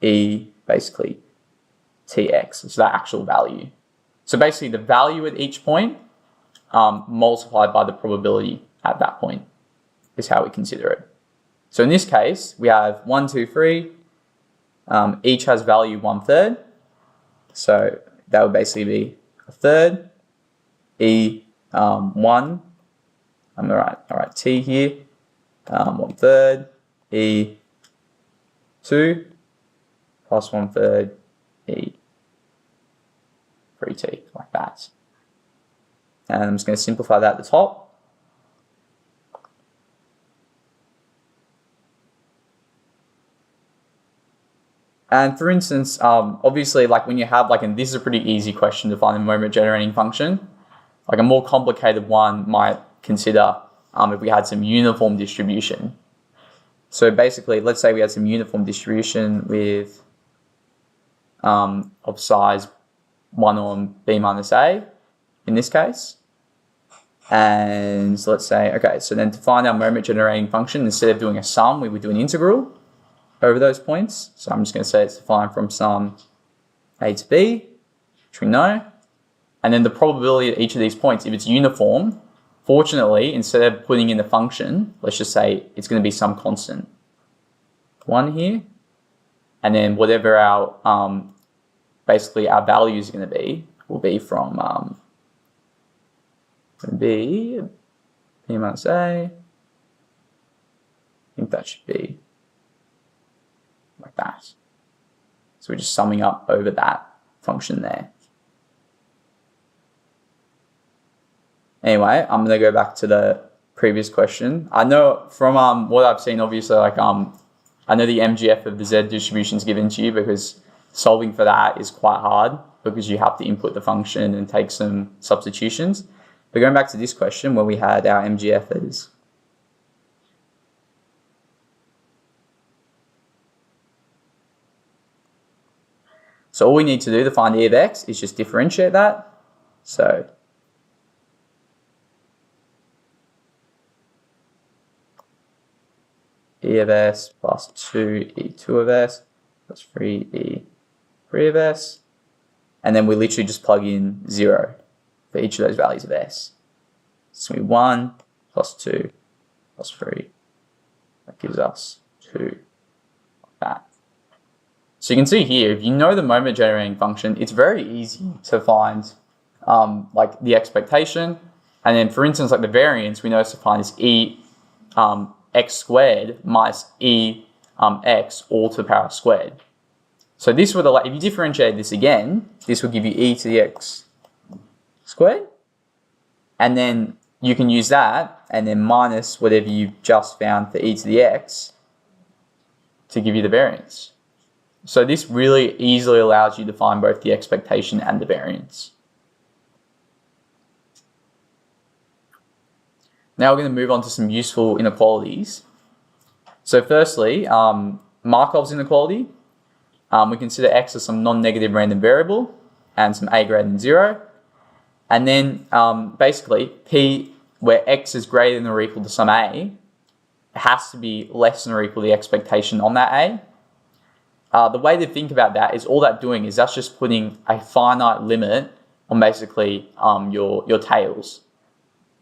e basically tx, so that actual value. So basically the value at each point multiplied by the probability at that point is how we consider it. So in this case, we have 1, 2, 3, each has value 1/3. So that would basically be 1/3, E1, I'm alright, T here, 1/3, E2, plus 1/3, E3T, like that. And I'm just going to simplify that at the top. And for instance, obviously, like when you have and this is a pretty easy question to find the moment generating function. Like a more complicated one might consider if we had some uniform distribution. So basically, let's say we had some uniform distribution with of size 1 on b minus a in this case. And so let's say, okay, so then to find our moment generating function, instead of doing a sum, we would do an integral over those points. So I'm just going to say it's defined from sum a to b, which we know. And then the probability at each of these points, if it's uniform, fortunately, instead of putting in the function, let's just say it's going to be some constant. 1 here. And then whatever our, basically our values are going to be, will be from b minus a. I think that should be like that. So we're just summing up over that function there. Anyway, I'm going to go back to the previous question. I know from what I've seen, obviously, like I know the MGF of the Z distribution is given to you because solving for that is quite hard because you have to input the function and take some substitutions. But going back to this question where we had our MGF as so all we need to do to find E of X is just differentiate that. So E of S plus 2 E2 of S plus 3 E3 of S. And then we literally just plug in 0 for each of those values of S. So 1 plus 2 plus 3. That gives us 2 like that. So you can see here, if you know the moment generating function, it's very easy to find like the expectation. And then for instance, like the variance, we know to find is E x squared minus E x all to the power squared. So this would allow, if you differentiate this again, this will give you E to the x squared. And then you can use that and then minus whatever you've just found for E to the x to give you the variance. So this really easily allows you to find both the expectation and the variance. Now we're going to move on to some useful inequalities. So firstly, Markov's inequality. We consider x as some non-negative random variable and some a greater than 0. And then basically P, where x is greater than or equal to some a, has to be less than or equal to the expectation on that a. The way to think about that is all that's doing is that's just putting a finite limit on basically your tails.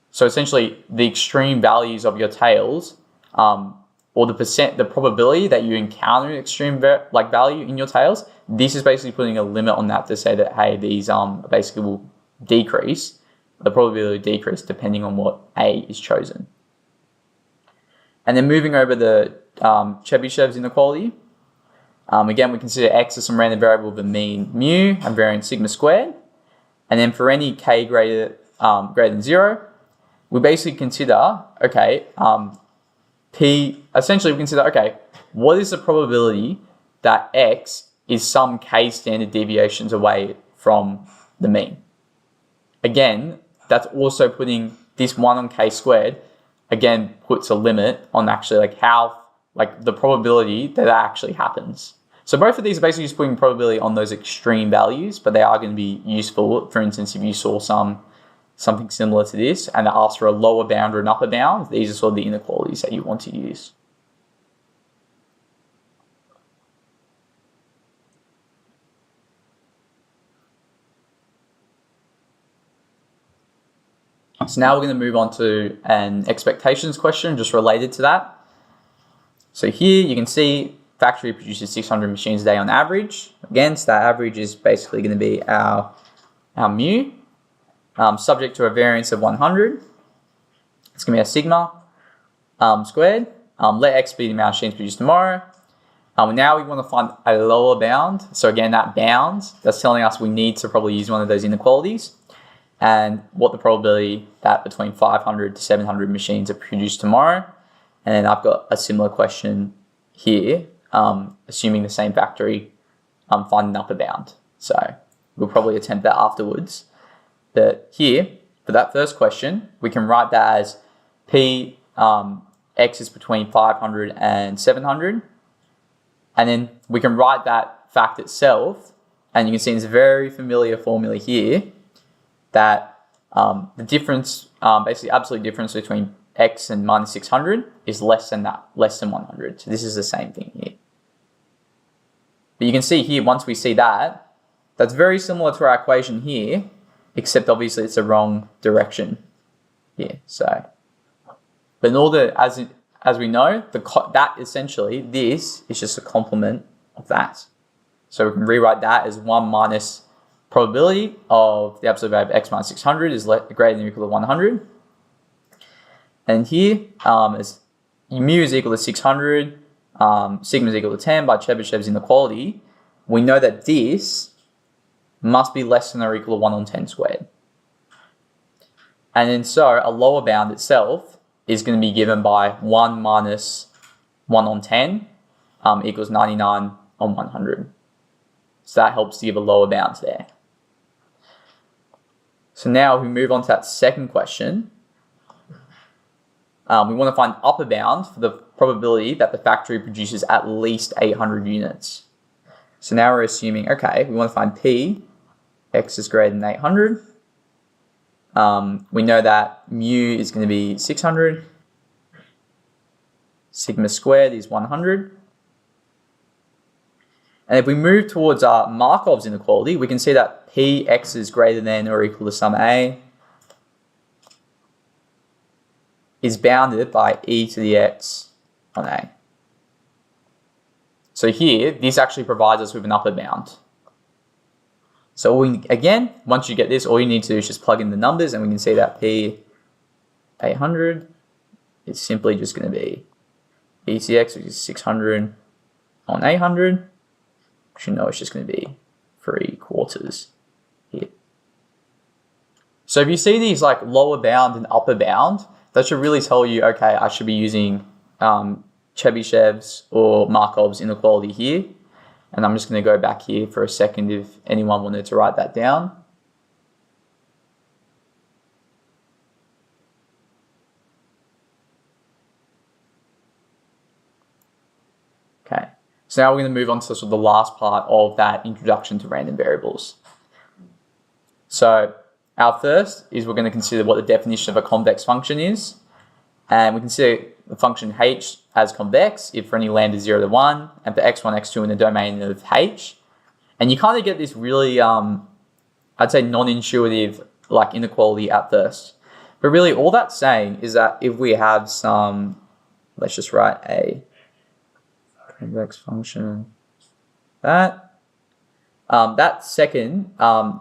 So essentially the extreme values of your tails or the probability that you encounter an extreme value in your tails, this is basically putting a limit on that to say that, hey, these basically will decrease, the probability will decrease depending on what A is chosen. And then moving over the Chebyshev's inequality, again, we consider x as some random variable with a mean mu and variance sigma squared. And then for any k greater than 0, we basically consider, okay, essentially we consider, okay, what is the probability that x is some k standard deviations away from the mean? Again, that's also putting this 1 on k squared, again, puts a limit on actually the probability that actually happens. So both of these are basically just putting probability on those extreme values, but they are going to be useful. For instance, if you saw something similar to this and it asks for a lower bound or an upper bound, these are sort of the inequalities that you want to use. So now we're going to move on to an expectations question just related to that. So here you can see factory produces 600 machines a day on average. Again, so that average is basically going to be our mu. Subject to a variance of 100. It's going to be a sigma squared. Let x be the amount of machines produced tomorrow. Now we want to find a lower bound. So again, that bound, that's telling us we need to probably use one of those inequalities. And what the probability that between 500 to 700 machines are produced tomorrow. And then I've got a similar question here, assuming the same factory, find an upper bound. So we'll probably attempt that afterwards. But here, for that first question, we can write that as P x is between 500 and 700. And then we can write that fact itself. And you can see in this very familiar formula here that the difference, basically absolute difference between x and minus 600 is less than 100. So this is the same thing here. But you can see here, once we see that, that's very similar to our equation here, except obviously it's the wrong direction here. So, but in order, as we know, that essentially, this is just a complement of that. So we can rewrite that as 1 minus probability of the absolute value of x minus 600 is greater than or equal to 100. And here, as mu is equal to 600, sigma is equal to 10 by Chebyshev's inequality, we know that this must be less than or equal to 1 on 10 squared. And then so a lower bound itself is going to be given by 1 minus 1 on 10 equals 99 on 100. So that helps to give a lower bound there. So now if we move on to that second question, we want to find upper bound for the probability that the factory produces at least 800 units. So now we're assuming, okay, we want to find P, x is greater than 800. We know that mu is going to be 600. Sigma squared is 100. And if we move towards Markov's inequality, we can see that Px is greater than or equal to sum A is bounded by e to the x on A. So here, this actually provides us with an upper bound. So again, once you get this, all you need to do is just plug in the numbers and we can see that P800 is simply just going to be e to the x, which is 600 on 800. Which you know it's just going to be 3/4 here. So if you see these like lower bound and upper bound, that should really tell you, okay, I should be using Chebyshev's or Markov's inequality here. And I'm just going to go back here for a second if anyone wanted to write that down. Okay. So now we're going to move on to sort of the last part of that introduction to random variables. So our first is we're going to consider what the definition of a convex function is. And we consider the function h as convex if for any lambda 0 to 1 and for x1, x2 in the domain of h. And you kind of get this really, I'd say non-intuitive like inequality at first. But really all that's saying is that if we have some, let's just write a convex function, that second,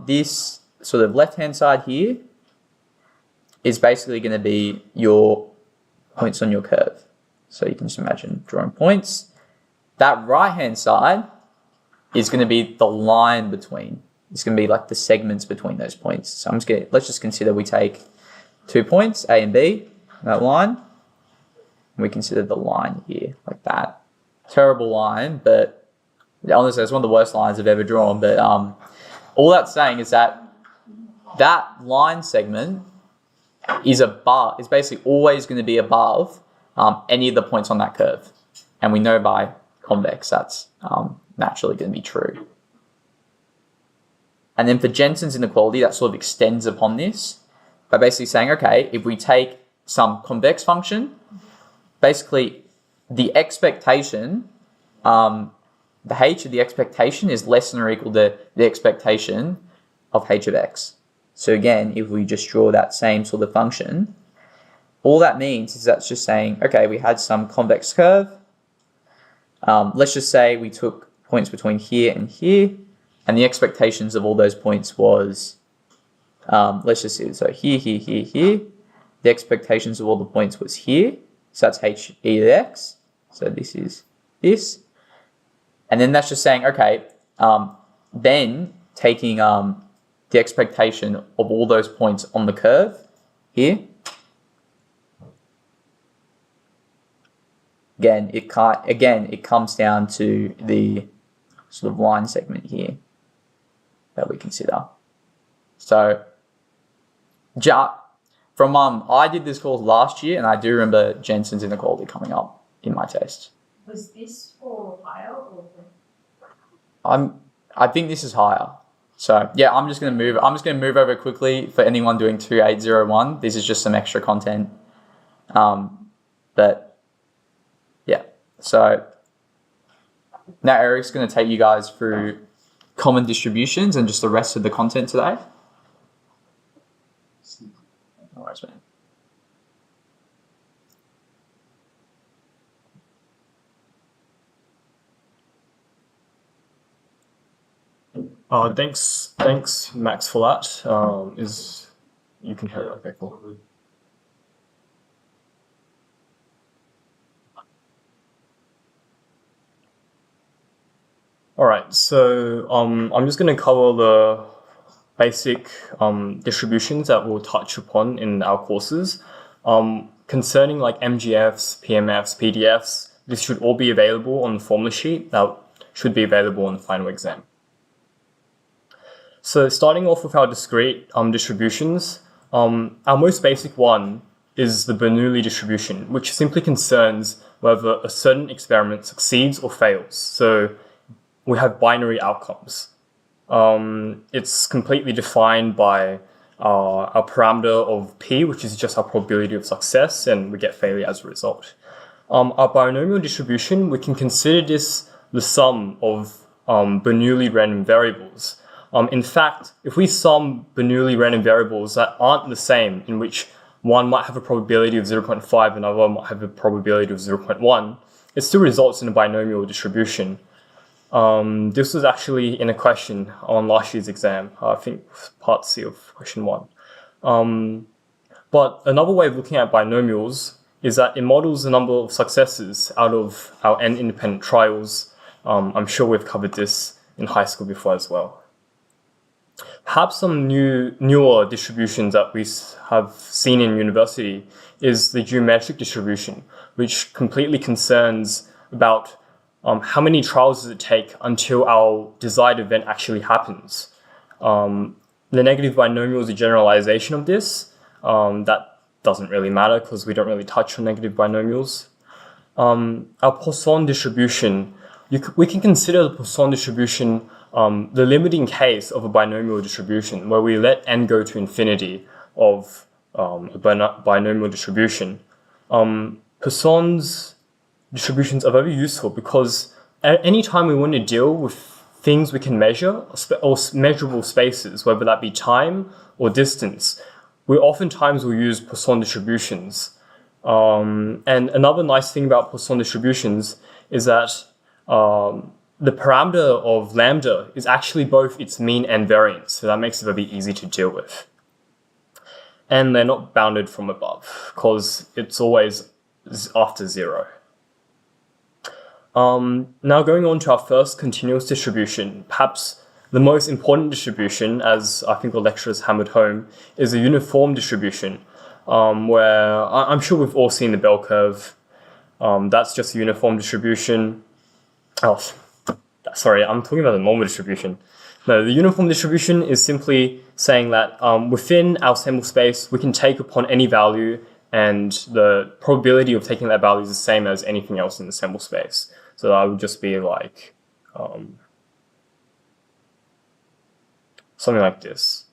this sort of left-hand side here is basically going to be your points on your curve. So you can just imagine drawing points. That right-hand side is going to be the line between. It's going to be like the segments between those points. So I'm just going to, let's just consider we take 2 points, A and B, that line. And we consider the line here, like that. Terrible line, but honestly, it's one of the worst lines I've ever drawn. But all that's saying is that that line segment is above, is basically always going to be above any of the points on that curve. And we know by convex that's naturally going to be true. And then for Jensen's inequality, that sort of extends upon this by basically saying, okay, if we take some convex function, basically the expectation, the h of the expectation is less than or equal to the expectation of h of x. So again, if we just draw that same sort of function, all that means is that's just saying, okay, we had some convex curve. Let's just say we took points between here and here, and the expectations of all those points was, let's just see, so here, here, here, here. The expectations of all the points was here. So that's h e to the x. So this is this. And then that's just saying, okay, then taking the expectation of all those points on the curve here. Again, it comes down to the sort of line segment here that we consider. So, from I did this course last year, and I do remember Jensen's inequality coming up in my test. Was this for higher or for? I think this is higher. So yeah, I'm just gonna move over quickly for anyone doing 2801. This is just some extra content. But yeah, so now Eric's gonna take you guys through common distributions and just the rest of the content today. No worries, man. Thanks, Max, for that. You can hear it. Okay, cool. All right, so I'm just going to cover the basic distributions that we'll touch upon in our courses. Concerning like MGFs, PMFs, PDFs, this should all be available on the formula sheet that should be available on the final exam. So starting off with our discrete distributions, our most basic one is the Bernoulli distribution, which simply concerns whether a certain experiment succeeds or fails. So we have binary outcomes. It's completely defined by our parameter of P, which is just our probability of success, and we get failure as a result. Our binomial distribution, we can consider this the sum of Bernoulli random variables. In fact, if we sum Bernoulli random variables that aren't the same, in which one might have a probability of 0.5 and another might have a probability of 0.1, it still results in a binomial distribution. This was actually in a question on last year's exam, I think part C of question 1. But another way of looking at binomials is that it models the number of successes out of our n independent trials. I'm sure we've covered this in high school before as well. Perhaps some newer distributions that we have seen in university is the geometric distribution, which completely concerns about how many trials does it take until our desired event actually happens. The negative binomial is a generalization of this. That doesn't really matter because we don't really touch on negative binomials. Our Poisson distribution, we can consider the Poisson distribution the limiting case of a binomial distribution, where we let n go to infinity of a binomial distribution. Poisson's distributions are very useful because at any time we want to deal with things we can measure, or measurable spaces, whether that be time or distance, we oftentimes will use Poisson distributions. And another nice thing about Poisson distributions is that the parameter of lambda is actually both its mean and variance, so that makes it very easy to deal with. And they're not bounded from above, because it's always after 0. Now going on to our first continuous distribution, perhaps the most important distribution, as I think the lecturers hammered home, is a uniform distribution, where I'm sure we've all seen the bell curve. That's just a uniform distribution. Oh, sorry, I'm talking about the normal distribution. No, the uniform distribution is simply saying that within our sample space, we can take upon any value, and the probability of taking that value is the same as anything else in the sample space. So that would just be like something like this.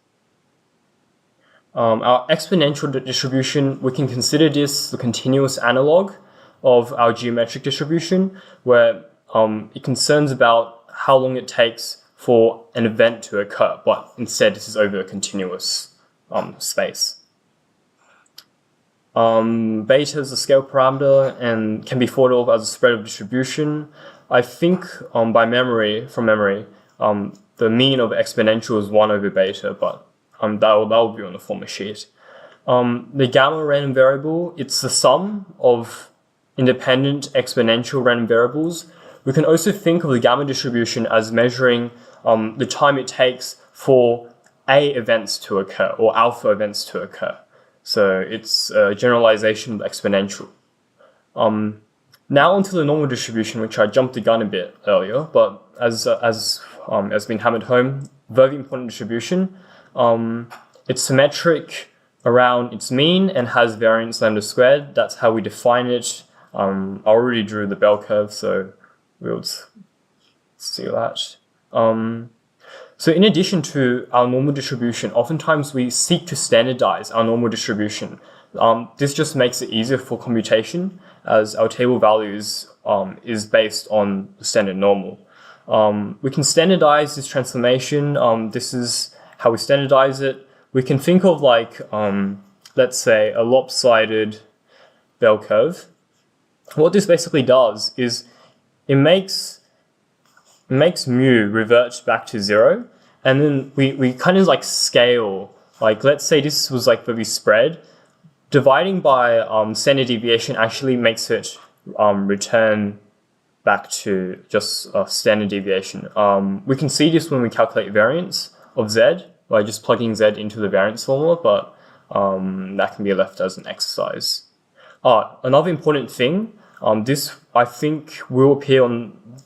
Our exponential distribution, we can consider this the continuous analog of our geometric distribution, where it concerns about how long it takes for an event to occur, but instead this is over a continuous space. Beta is a scale parameter and can be thought of as a spread of distribution. I think from memory, the mean of exponential is 1 over beta, but that will be on the formula sheet. The gamma random variable, it's the sum of independent exponential random variables. We can also think of the gamma distribution as measuring the time it takes for A events to occur, or alpha events to occur. So it's a generalization of exponential. Now onto the normal distribution, which I jumped the gun a bit earlier, but as been hammered home, very important distribution. It's symmetric around its mean and has variance lambda squared. That's how we define it. I already drew the bell curve, so we'll see that. So in addition to our normal distribution, oftentimes we seek to standardize our normal distribution. This just makes it easier for computation, as our table values is based on the standard normal. We can standardize this transformation. This is how we standardize it. We can think of like, let's say, a lopsided bell curve. What this basically does is it makes mu revert back to 0, and then we kind of like scale, like let's say this was like very spread. Dividing by standard deviation actually makes it return back to just standard deviation. We can see this when we calculate variance of z by just plugging z into the variance formula, but that can be left as an exercise. Another important thing, this I think will appear on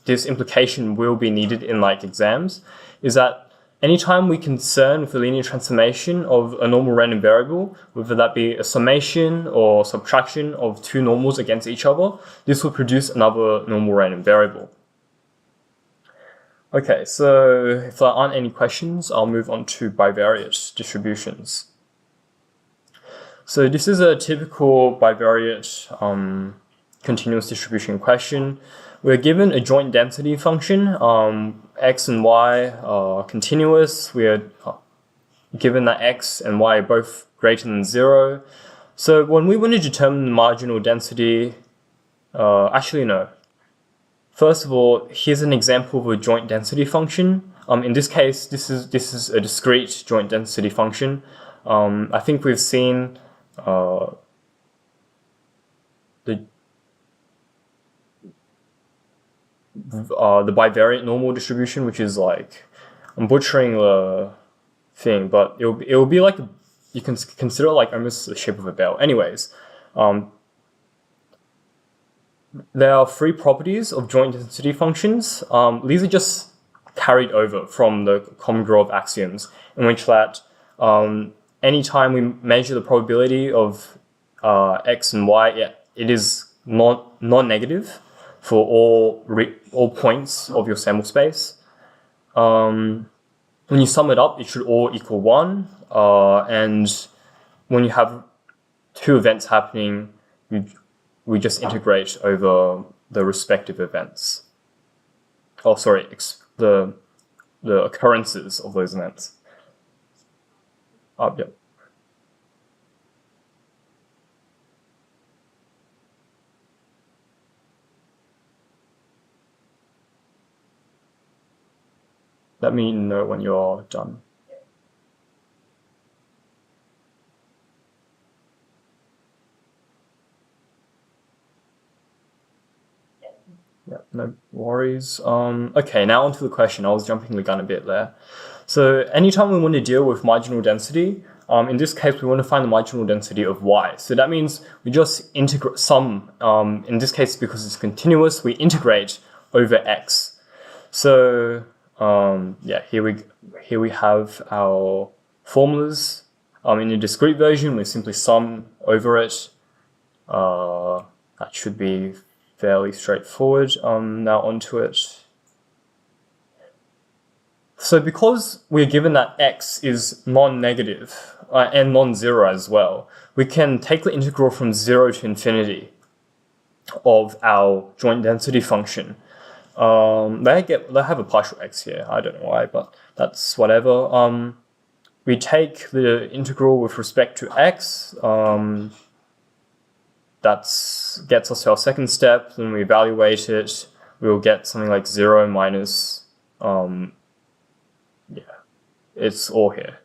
this implication will be needed in like exams, is that anytime we concern with the linear transformation of a normal random variable, whether that be a summation or subtraction of two normals against each other, this will produce another normal random variable. Okay, so if there aren't any questions, I'll move on to bivariate distributions. So this is a typical bivariate continuous distribution question. We're given a joint density function, x and y are continuous. We're given that x and y are both greater than 0. So when we want to determine the marginal density, actually no. First of all, here's an example of a joint density function. In this case, this is a discrete joint density function. I think we've seen the bivariate normal distribution, which is like, I'm butchering the thing, but it'll be like, you can consider it like almost the shape of a bell. Anyways, there are three properties of joint density functions. These are just carried over from the common grove axioms, in which that anytime we measure the probability of x and y, it is non-negative for all points of your sample space. When you sum it up, it should all equal 1. And when you have two events happening, we just integrate over the respective events. Oh, sorry, the occurrences of those events. Yep. Let me know when you're done. Yeah, no worries. Okay, now onto the question. I was jumping the gun a bit there. So anytime we want to deal with marginal density, in this case, we want to find the marginal density of y. So that means we just integrate sum. In this case, because it's continuous, we integrate over x. So yeah, here we have our formulas. In the discrete version, we simply sum over it. That should be fairly straightforward. Now onto it. So because we're given that x is non-negative and non-zero as well, we can take the integral from 0 to infinity of our joint density function. They have a partial x here. I don't know why, but that's whatever. We take the integral with respect to x. That gets us to our second step. Then we evaluate it. We'll get something like 0 minus. Yeah, it's all here.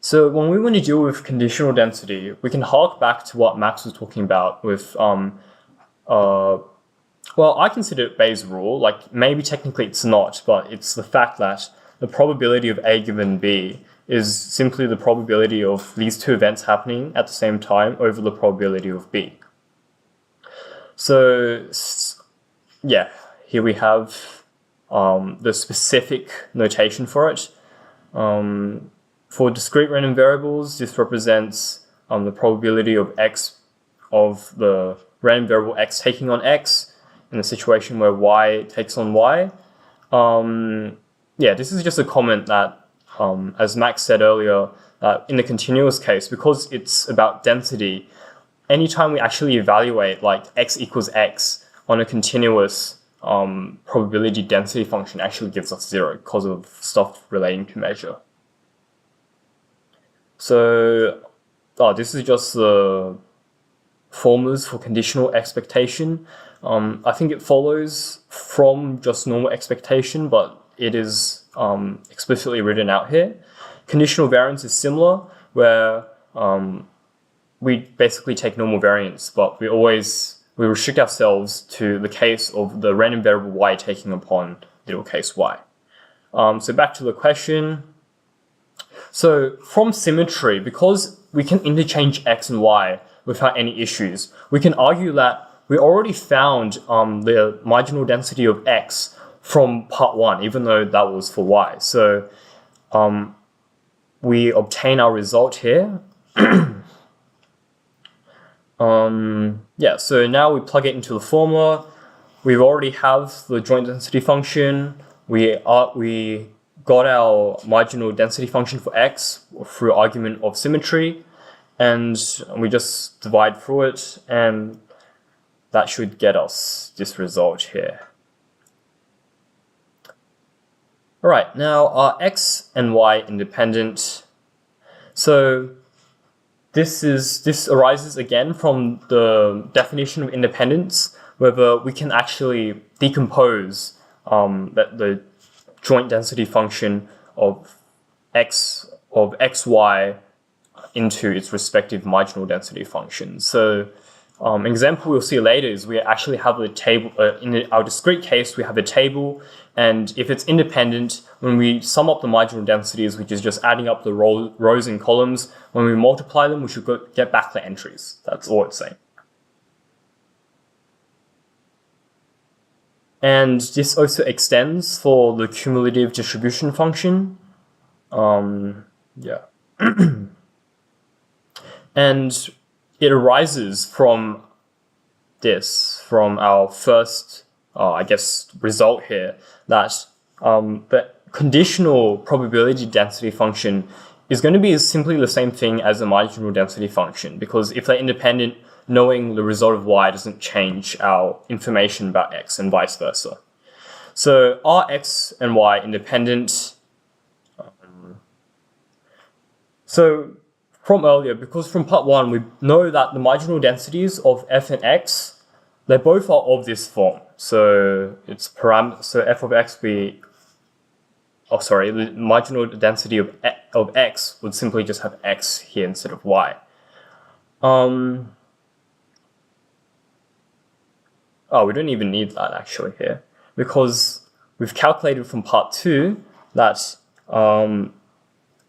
So when we want to deal with conditional density, we can hark back to what Max was talking about with well, I consider it Bayes' rule. Like, maybe technically it's not, but it's the fact that the probability of A given B is simply the probability of these two events happening at the same time over the probability of B. So, yeah, here we have the specific notation for it. For discrete random variables, this represents the probability of x of the random variable x taking on x in a situation where y takes on y. Yeah, this is just a comment that, as Max said earlier, in the continuous case, because it's about density, anytime we actually evaluate like x equals x on a continuous probability density function actually gives us 0 because of stuff relating to measure. So this is just the formulas for conditional expectation. I think it follows from just normal expectation, but it is explicitly written out here. Conditional variance is similar, where we basically take normal variance, but we restrict ourselves to the case of the random variable y taking upon little case y. So back to the question. So from symmetry, because we can interchange x and y without any issues, we can argue that we already found the marginal density of x from part 1, even though that was for y. So we obtain our result here. Yeah, so now we plug it into the formula. We already have the joint density function. We got our marginal density function for x through argument of symmetry, and we just divide through it, and that should get us this result here. All right, now are x and y independent? So this arises again from the definition of independence, whether we can actually decompose the joint density function of xy into its respective marginal density functions. So an example we'll see later is we actually have a table, in our discrete case, we have a table, and if it's independent, when we sum up the marginal densities, which is just adding up the rows and columns, when we multiply them, we should get back the entries. That's all it's saying. And this also extends for the cumulative distribution function. Yeah. And it arises from this, from our first, I guess, result here, that the conditional probability density function is going to be simply the same thing as a marginal density function, because if they're independent, knowing the result of y doesn't change our information about x and vice versa. So are x and y independent? So from earlier, because from part 1, we know that the marginal densities of f and x, they both are of this form. So it's so f of x the marginal density of x would simply just have x here instead of y. Oh, we don't even need that actually here, because we've calculated from part 2 that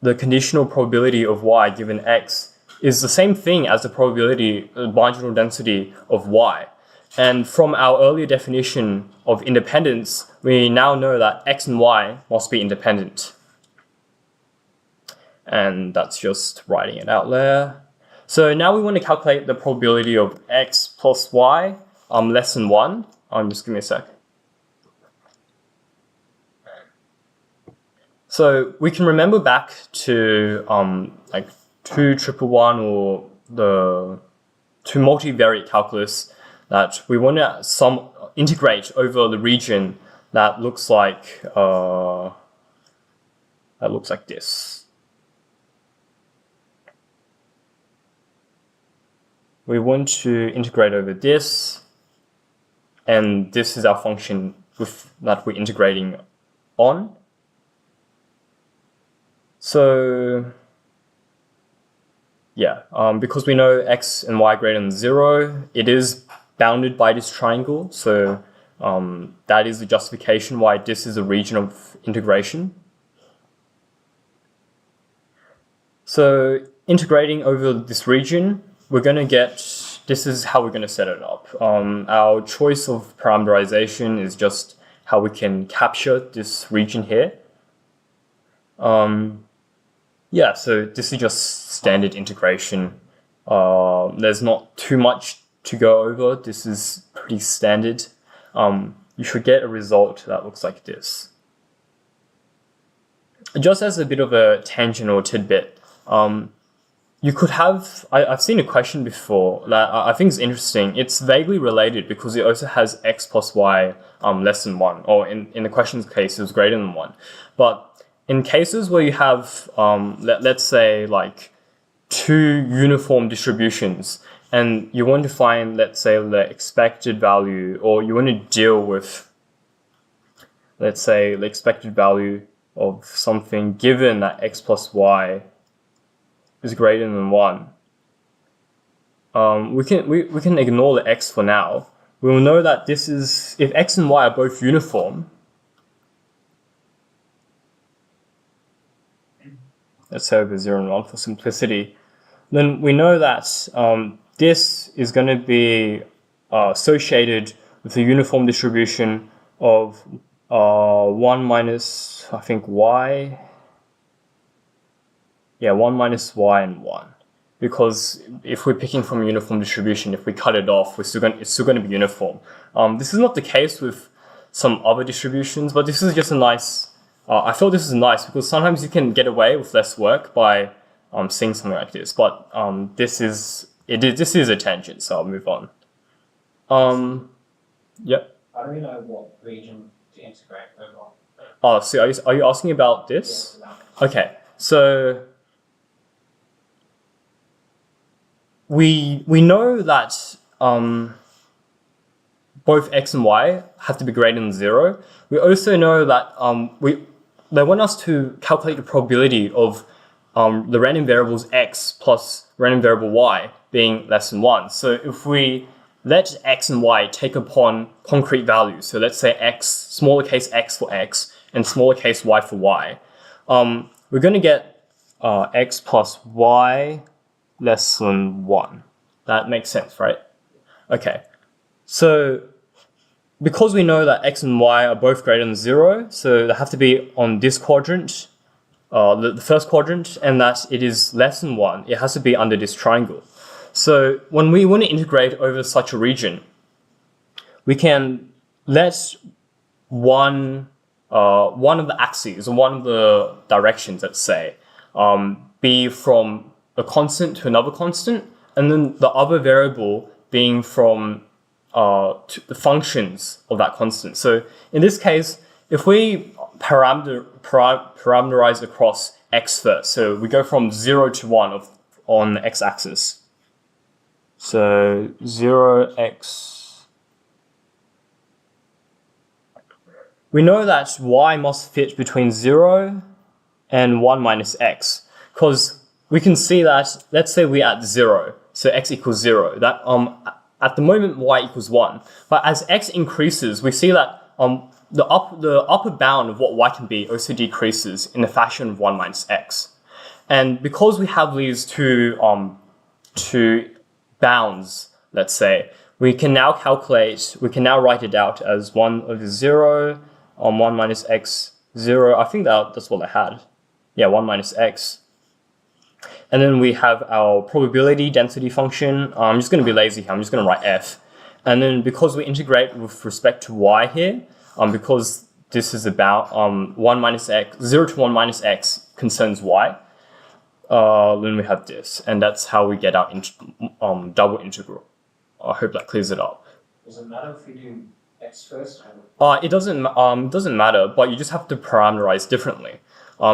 the conditional probability of y given x is the same thing as the marginal density of y. And from our earlier definition of independence, we now know that x and y must be independent. And that's just writing it out there. So now we want to calculate the probability of x plus y less than 1. Just give me a sec. So we can remember back to like 2111 or the to multivariate calculus that we want to integrate over the region that looks like this. We want to integrate over this, and this is our function that we're integrating on. So yeah, because we know x and y greater than 0, it is bounded by this triangle. So that is the justification why this is a region of integration. So integrating over this region, we're going to get, this is how we're going to set it up. Our choice of parameterization is just how we can capture this region here. Yeah, so this is just standard integration. There's not too much to go over. This is pretty standard. You should get a result that looks like this. Just as a bit of a tangent or tidbit, you could have, I've seen a question before that I think is interesting. It's vaguely related because it also has x plus y less than 1, or in the question's case, it was greater than 1. But in cases where you have, let's say, like 2 uniform distributions, and you want to find, let's say, the expected value, or you want to deal with, let's say, the expected value of something given that x plus y is greater than 1. we can ignore the x for now. We will know that this is, if x and y are both uniform, let's say over 0 and 1 for simplicity, then we know that this is going to be associated with a uniform distribution of 1 minus, I think, y. Yeah, 1 minus y and 1. Because if we're picking from a uniform distribution, if we cut it off, it's still going to be uniform. This is not the case with some other distributions, but this is just a nice, I feel this is nice because sometimes you can get away with less work by seeing something like this. But this is a tangent, so I'll move on. Yep. How do we know what region to integrate over? Oh, so are you asking about this? Yeah, Okay, so we know that both x and y have to be greater than 0. We also know that they want us to calculate the probability of the random variables x plus random variable y being less than 1. So if we let x and y take upon concrete values, so let's say x, smaller case x for x, and smaller case y for y, we're going to get x plus y less than 1. That makes sense, right? Okay, so because we know that x and y are both greater than 0, so they have to be on this quadrant, the first quadrant, and that it is less than 1, it has to be under this triangle. So when we want to integrate over such a region, we can let one of the axes, or one of the directions, let's say, be from a constant to another constant, and then the other variable being from the functions of that constant. So in this case, if we parameterize across x first, so we go from 0 to 1 on the x-axis. So 0x. We know that y must fit between 0 and 1 minus x, because we can see that, let's say we're at 0, so x equals 0. That at the moment y equals 1, but as x increases, we see that the upper bound of what y can be also decreases in the fashion of 1 minus x. And because we have these two bounds, let's say, we can now write it out as 1 over 0 on 1 minus x 0. I think that's what I had. Yeah, 1 minus x. And then we have our probability density function. I'm just going to be lazy here. I'm just going to write f. And then because we integrate with respect to y here, because this is about 1 minus x, 0 to 1 minus x concerns y, then we have this. And that's how we get our double integral. I hope that clears it up. Does it matter if we do x first? It doesn't matter, but you just have to parameterize differently.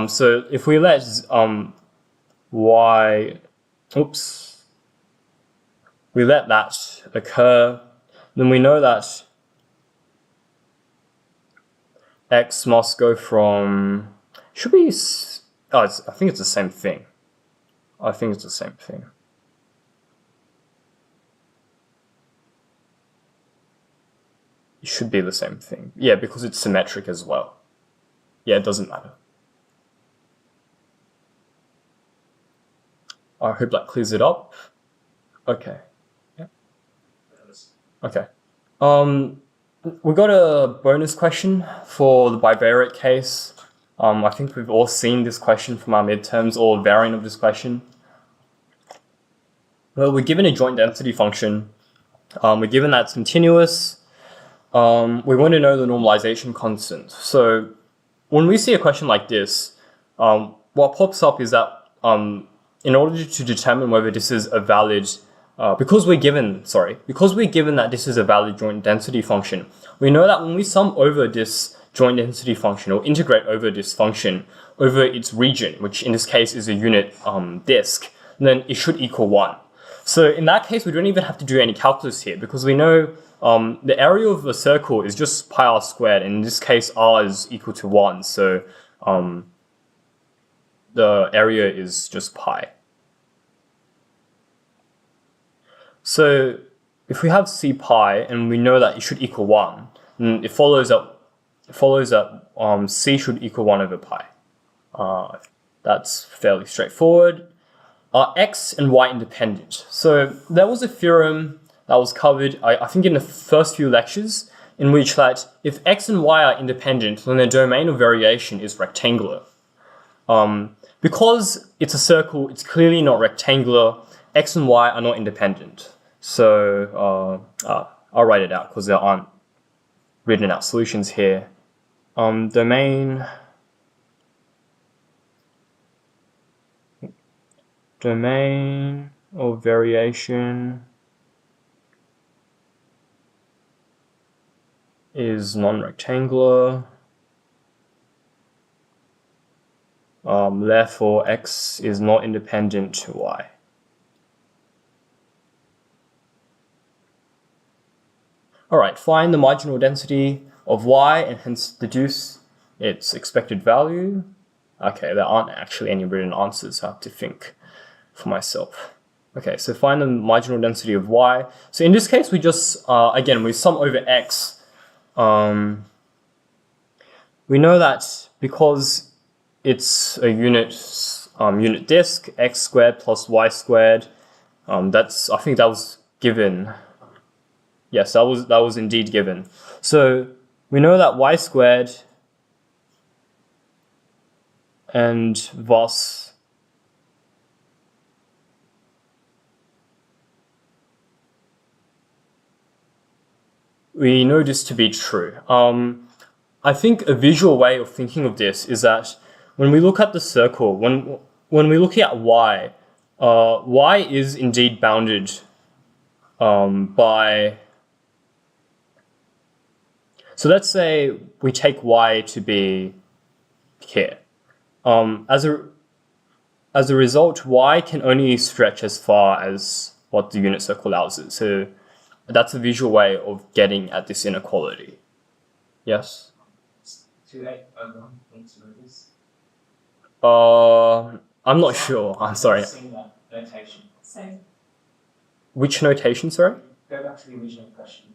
So if we let we let that occur, then we know that x must go from, I think it's the same thing. It should be the same thing. Yeah, because it's symmetric as well. Yeah, it doesn't matter. I hope that clears it up. Okay. Yeah. Okay. We got a bonus question for the bivariate case. I think we've all seen this question from our midterms, or a variant of this question. Well, we're given a joint density function. We're given that it's continuous. We want to know the normalization constant. So when we see a question like this, what pops up is that in order to determine whether this is a valid, because we're given that this is a valid joint density function, we know that when we sum over this joint density function, or integrate over this function over its region, which in this case is a unit disk, then it should equal 1. So in that case, we don't even have to do any calculus here, because we know the area of a circle is just pi r squared, and in this case r is equal to 1, so the area is just pi. So if we have c pi and we know that it should equal 1, then it follows that c should equal 1 over pi. That's fairly straightforward. Are x and y independent? So there was a theorem that was covered, I think, in the first few lectures, in which that if x and y are independent, then the domain of variation is rectangular. Because it's a circle, it's clearly not rectangular. X and y are not independent. So I'll write it out because there aren't written out solutions here. Domain of variation is non-rectangular. Therefore, x is not independent to y. Alright, find the marginal density of y and hence deduce its expected value. Okay, there aren't actually any written answers, so I have to think for myself. Okay, so find the marginal density of y. So in this case, we just, again, we sum over x. We know that because it's a unit disk, x squared plus y squared. I think that was given. Yes, that was indeed given. So we know that y squared and thus we know this to be true. I think a visual way of thinking of this is that when we look at the circle, when we look at y, y is indeed bounded by. So let's say we take y to be here. As a result, y can only stretch as far as what the unit circle allows it. So that's a visual way of getting at this inequality. Yes? 2801 points of this. I'm not sure. I'm sorry. Seeing that notation. So Which notation, sorry? Go back to the original question.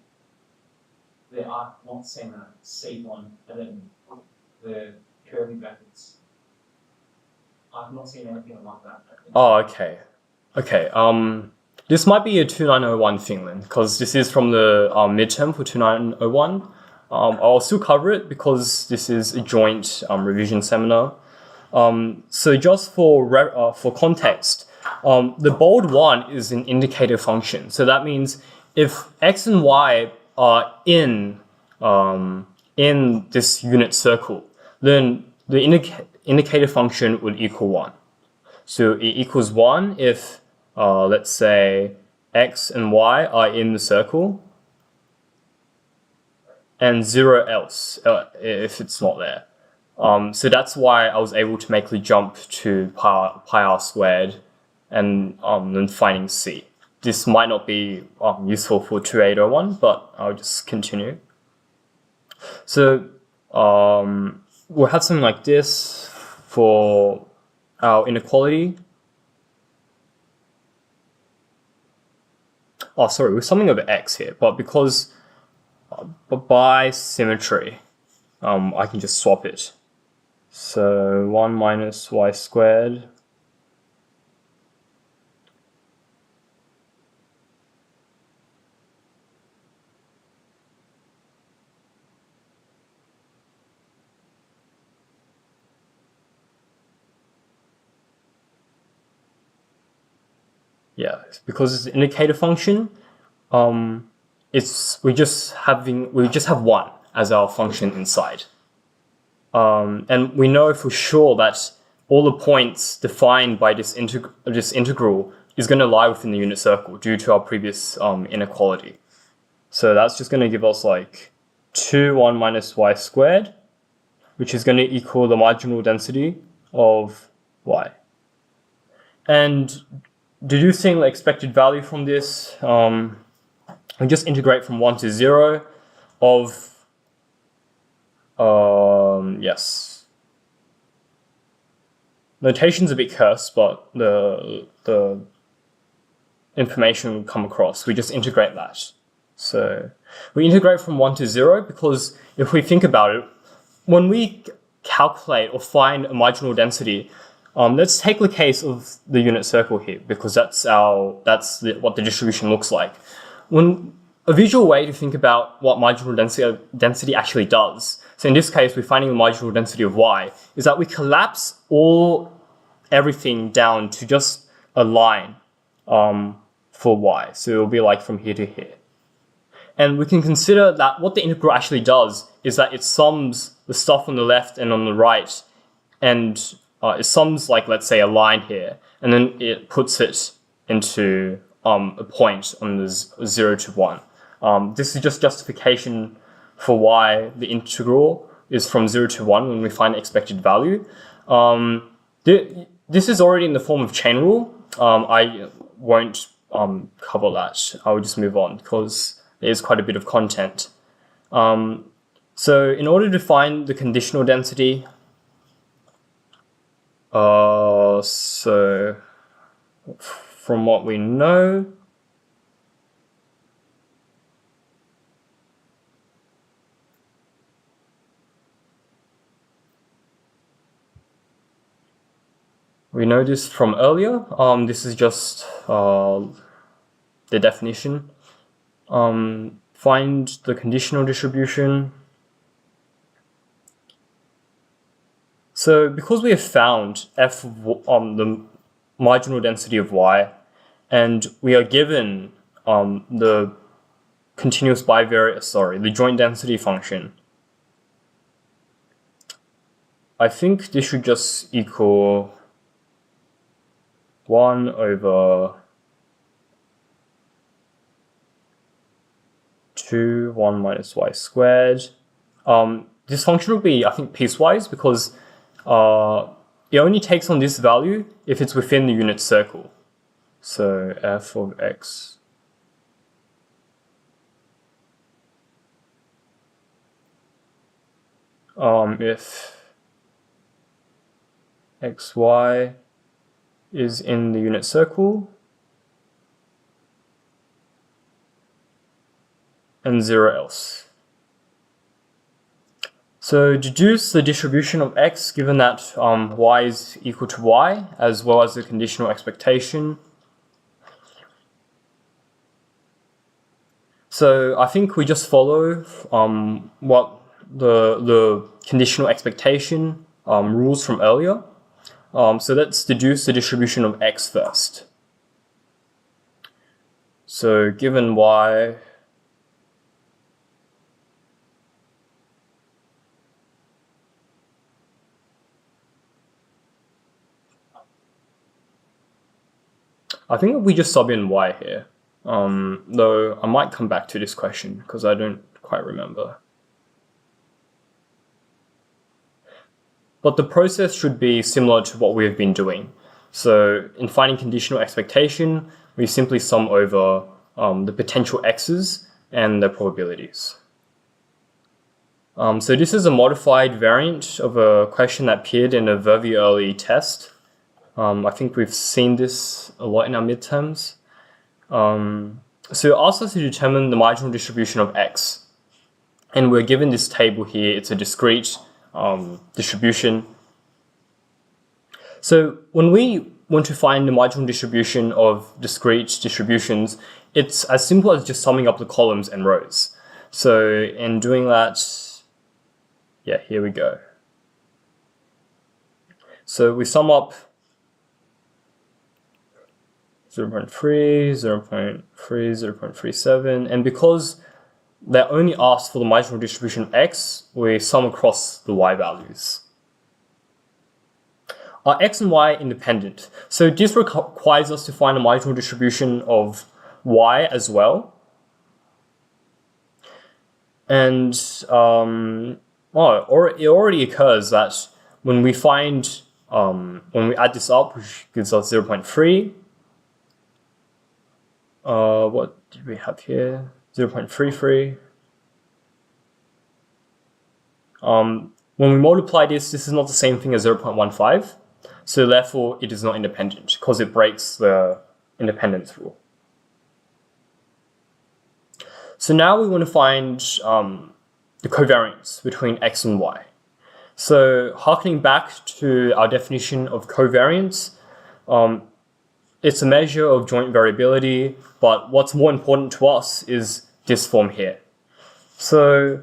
They are not saying that C1 and then the curly brackets. I've not seen anything like that. Oh, okay. Okay, this might be a 2901 thing then, because this is from the midterm for 2901. I'll still cover it because this is a joint revision seminar. So just for context, the bold one is an indicator function. So that means if x and y are in this unit circle, then the indicator function would equal 1. So it equals 1 if, let's say, x and y are in the circle, and 0 else if it's not there. So that's why I was able to make the jump to pi r squared and then finding c. This might not be useful for 2801, but I'll just continue. So we'll have something like this for our inequality. Oh, sorry, we're summing over x here, but because by symmetry, I can just swap it. So 1 minus y squared yeah, because it's an indicator function, we just have 1 as our function inside. And we know for sure that all the points defined by this integral is going to lie within the unit circle due to our previous inequality. So that's just going to give us like 1 minus y squared, which is going to equal the marginal density of y. And deducing the expected value from this, we just integrate from 1 to 0 of yes. Notation's a bit cursed, but the information we come across. We just integrate that. So we integrate from 1 to 0 because if we think about it, when we calculate or find a marginal density, let's take the case of the unit circle here because that's what the distribution looks like. A visual way to think about what marginal density actually does. So in this case, we're finding the marginal density of y, is that we collapse everything down to just a line for y. So it'll be like from here to here. And we can consider that what the integral actually does is that it sums the stuff on the left and on the right, and it sums, like, let's say, a line here, and then it puts it into a point on the 0 to 1. This is just justification for why the integral is from 0 to 1 when we find the expected value. This is already in the form of chain rule. I won't cover that. I will just move on because there is quite a bit of content. So in order to find the conditional density, so from what we know, this from earlier. This is just the definition. Find the conditional distribution. So because we have found f of the marginal density of y, and we are given the continuous bivariate, the joint density function, I think this should just equal 1 over 2, 1 minus y squared. This function will be, I think, piecewise because it only takes on this value if it's within the unit circle. So f of x if xy is in the unit circle and 0 else. So deduce the distribution of x given that y is equal to y, as well as the conditional expectation. So I think we just follow what the conditional expectation rules from earlier. So let's deduce the distribution of x first. So given y, I think we just sub in y here, though I might come back to this question because I don't quite remember. But the process should be similar to what we have been doing. So in finding conditional expectation, we simply sum over the potential x's and their probabilities. So this is a modified variant of a question that appeared in a very early test. I think we've seen this a lot in our midterms. So it asks us to determine the marginal distribution of x. And we're given this table here. It's a discrete distribution. So when we want to find the marginal distribution of discrete distributions, it's as simple as just summing up the columns and rows. So in doing that, yeah, here we go. So we sum up 0.3, 0.3, 0.37, and because they only asked for the marginal distribution of x, we sum across the y values. Are x and y independent? So this requires us to find a marginal distribution of y as well. And it already occurs that when we find, when we add this up, which gives us 0.3, what did we have here? 0.33. When we multiply this is not the same thing as 0.15. So therefore, it is not independent because it breaks the independence rule. So now we want to find the covariance between x and y. So harkening back to our definition of covariance, it's a measure of joint variability, but what's more important to us is this form here. So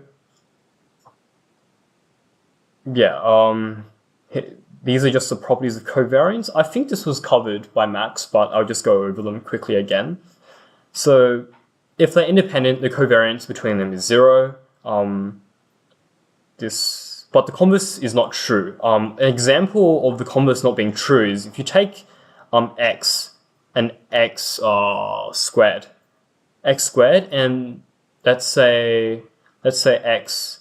yeah, these are just the properties of covariance. I think this was covered by Max, but I'll just go over them quickly again. So if they're independent, the covariance between them is 0. But the converse is not true. An example of the converse not being true is if you take x and x squared, and let's say x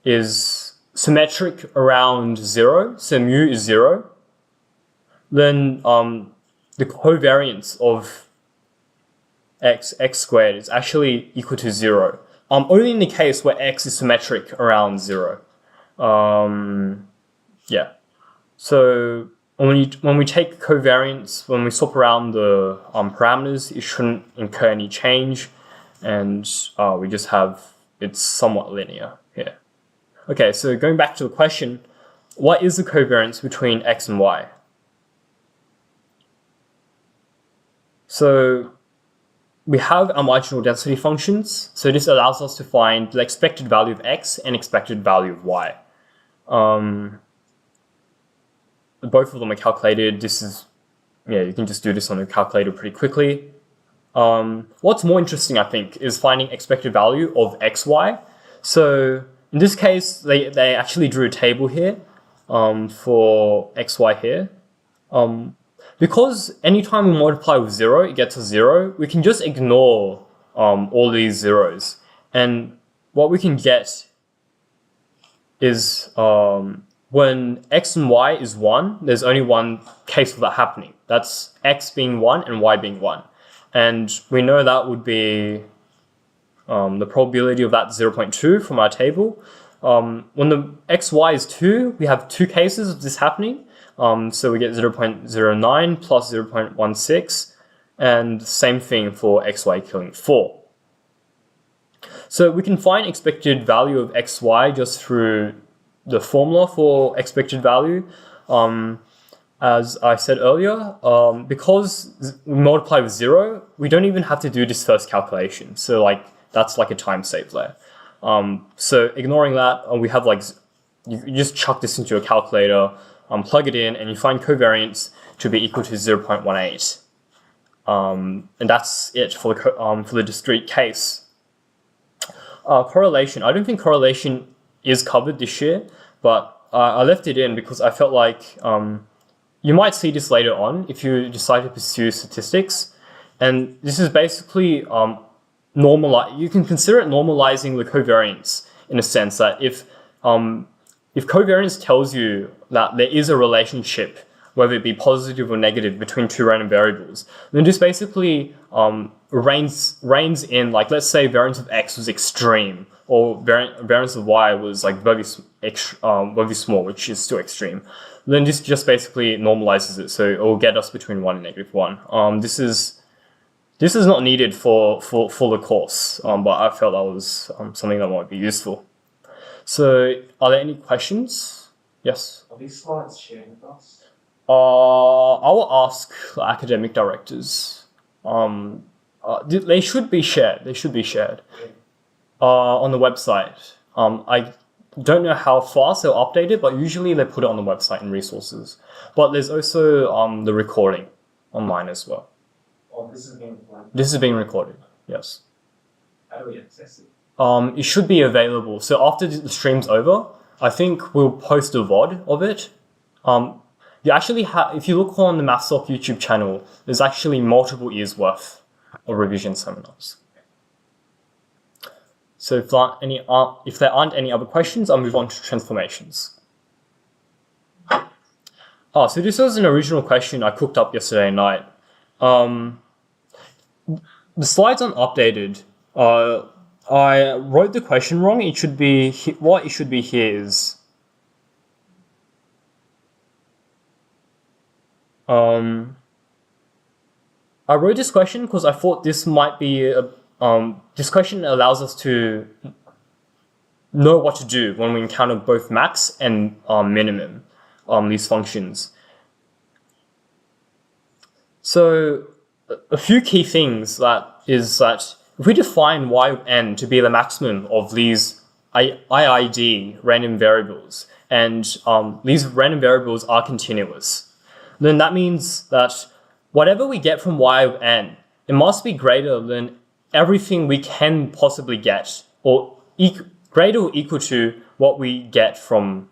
is symmetric around 0, so mu is 0, then the covariance of x squared is actually equal to 0. Only in the case where x is symmetric around 0. Yeah. So when we take covariance, when we swap around the parameters, it shouldn't incur any change, and we just have it's somewhat linear here. Okay, so going back to the question, what is the covariance between x and y? So we have our marginal density functions, so this allows us to find the expected value of x and expected value of y. Both of them are calculated. This is, you can just do this on a calculator pretty quickly. What's more interesting, I think, is finding expected value of xy. So in this case, they actually drew a table here for xy here. Because anytime we multiply with 0, it gets a 0, we can just ignore all these zeros. And what we can get is when x and y is 1, there's only one case of that happening. That's x being 1 and y being 1. And we know that would be the probability of that 0.2 from our table. When the xy is 2, we have two cases of this happening. So we get 0.09 plus 0.16, and same thing for xy equaling 4. So we can find expected value of xy just through the formula for expected value. As I said earlier, because we multiply with 0, we don't even have to do this first calculation. So that's like a time save there. So ignoring that, we have you just chuck this into a calculator, plug it in, and you find covariance to be equal to 0.18. And that's it for the discrete case. Correlation. I don't think correlation is covered this year, but I left it in because I felt like you might see this later on if you decide to pursue statistics. And this is basically you can consider it normalizing the covariance in a sense that if covariance tells you that there is a relationship, whether it be positive or negative, between two random variables, then this basically reigns in, let's say variance of x was extreme, or variance of y was very small, which is still extreme. Then this just basically normalizes it, so it will get us between 1 and -1. This is not needed for the course, but I felt that was something that might be useful. So, are there any questions? Yes? Are these slides shared with us? I will ask the academic directors. They should be shared. On the website. I don't know how fast they'll update it, but usually they put it on the website in resources. But there's also the recording online as well. Oh, this is being recorded? This is being recorded, yes. How do we access it? It should be available. So after the stream's over, I think we'll post a VOD of it. You actually if you look on the MathSoc YouTube channel, there's actually multiple years worth of revision seminars. So if there aren't any other questions, I'll move on to transformations. So this was an original question I cooked up yesterday night. The slides aren't updated. I wrote the question wrong. It should be what it should be here is I wrote this question because I thought this might be this question allows us to know what to do when we encounter both max and minimum, these functions. So a few key things is that if we define y of n to be the maximum of these IID random variables, and these random variables are continuous, then that means that whatever we get from y of n, it must be greater than everything we can possibly get, or greater or equal to what we get from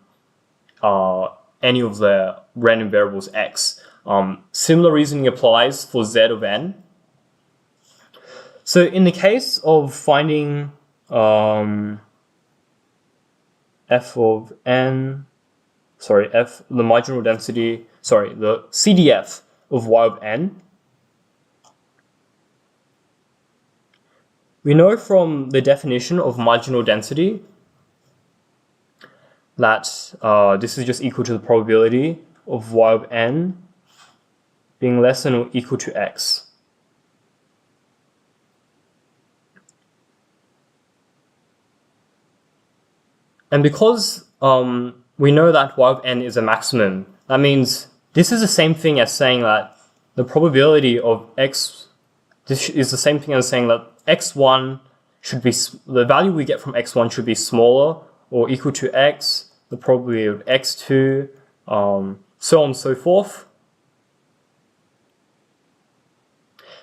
any of the random variables x. Similar reasoning applies for z of n. So in the case of finding f of n, the marginal density, the CDF of y of n, we know from the definition of marginal density that this is just equal to the probability of y of n being less than or equal to x. And because we know that y of n is a maximum, that means this is the same thing as saying that the probability of x, this is the same thing as saying that x1 should be, the value we get from x1 should be smaller or equal to x, the probability of x2, so on and so forth.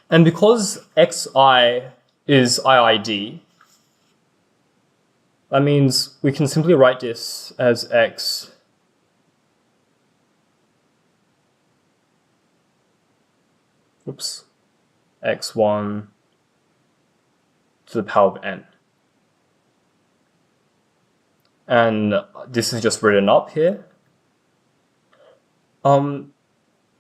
And because xi is IID, that means we can simply write this as x x1 to the power of n. And this is just written up here. In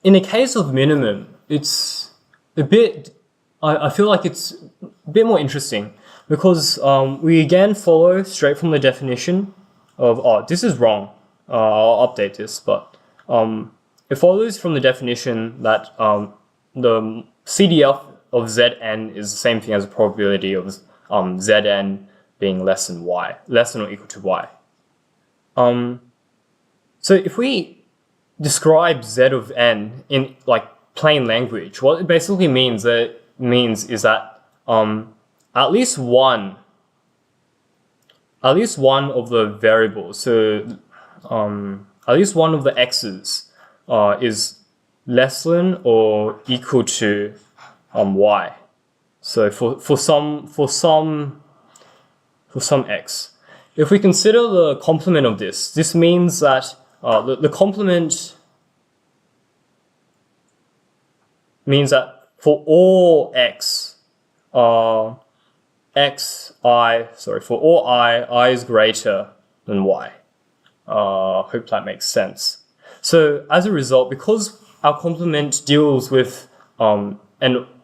the case of minimum, it's a bit, I feel like it's a bit more interesting because we again follow straight from the definition of, this is wrong, I'll update this, but it follows from the definition that the CDF of Zn is the same thing as the probability of Zn being less than or equal to y. So if we describe Z of n in like plain language, what it basically means is that at least one of the variables, so at least one of the x's is less than or equal to y. So for some x. If we consider the complement of this means that the complement means that for all x, for all I is greater than y. Hope that makes sense. So as a result, because our complement deals with and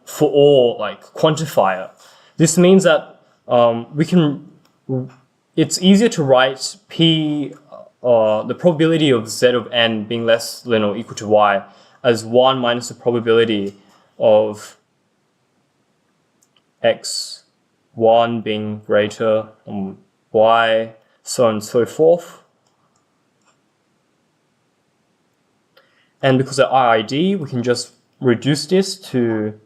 for all like quantifier, this means that it's easier to write p, the probability of z of n being less than or equal to y as 1 minus the probability of x1 being greater than y, so on and so forth. And because of IID, we can just reduce this to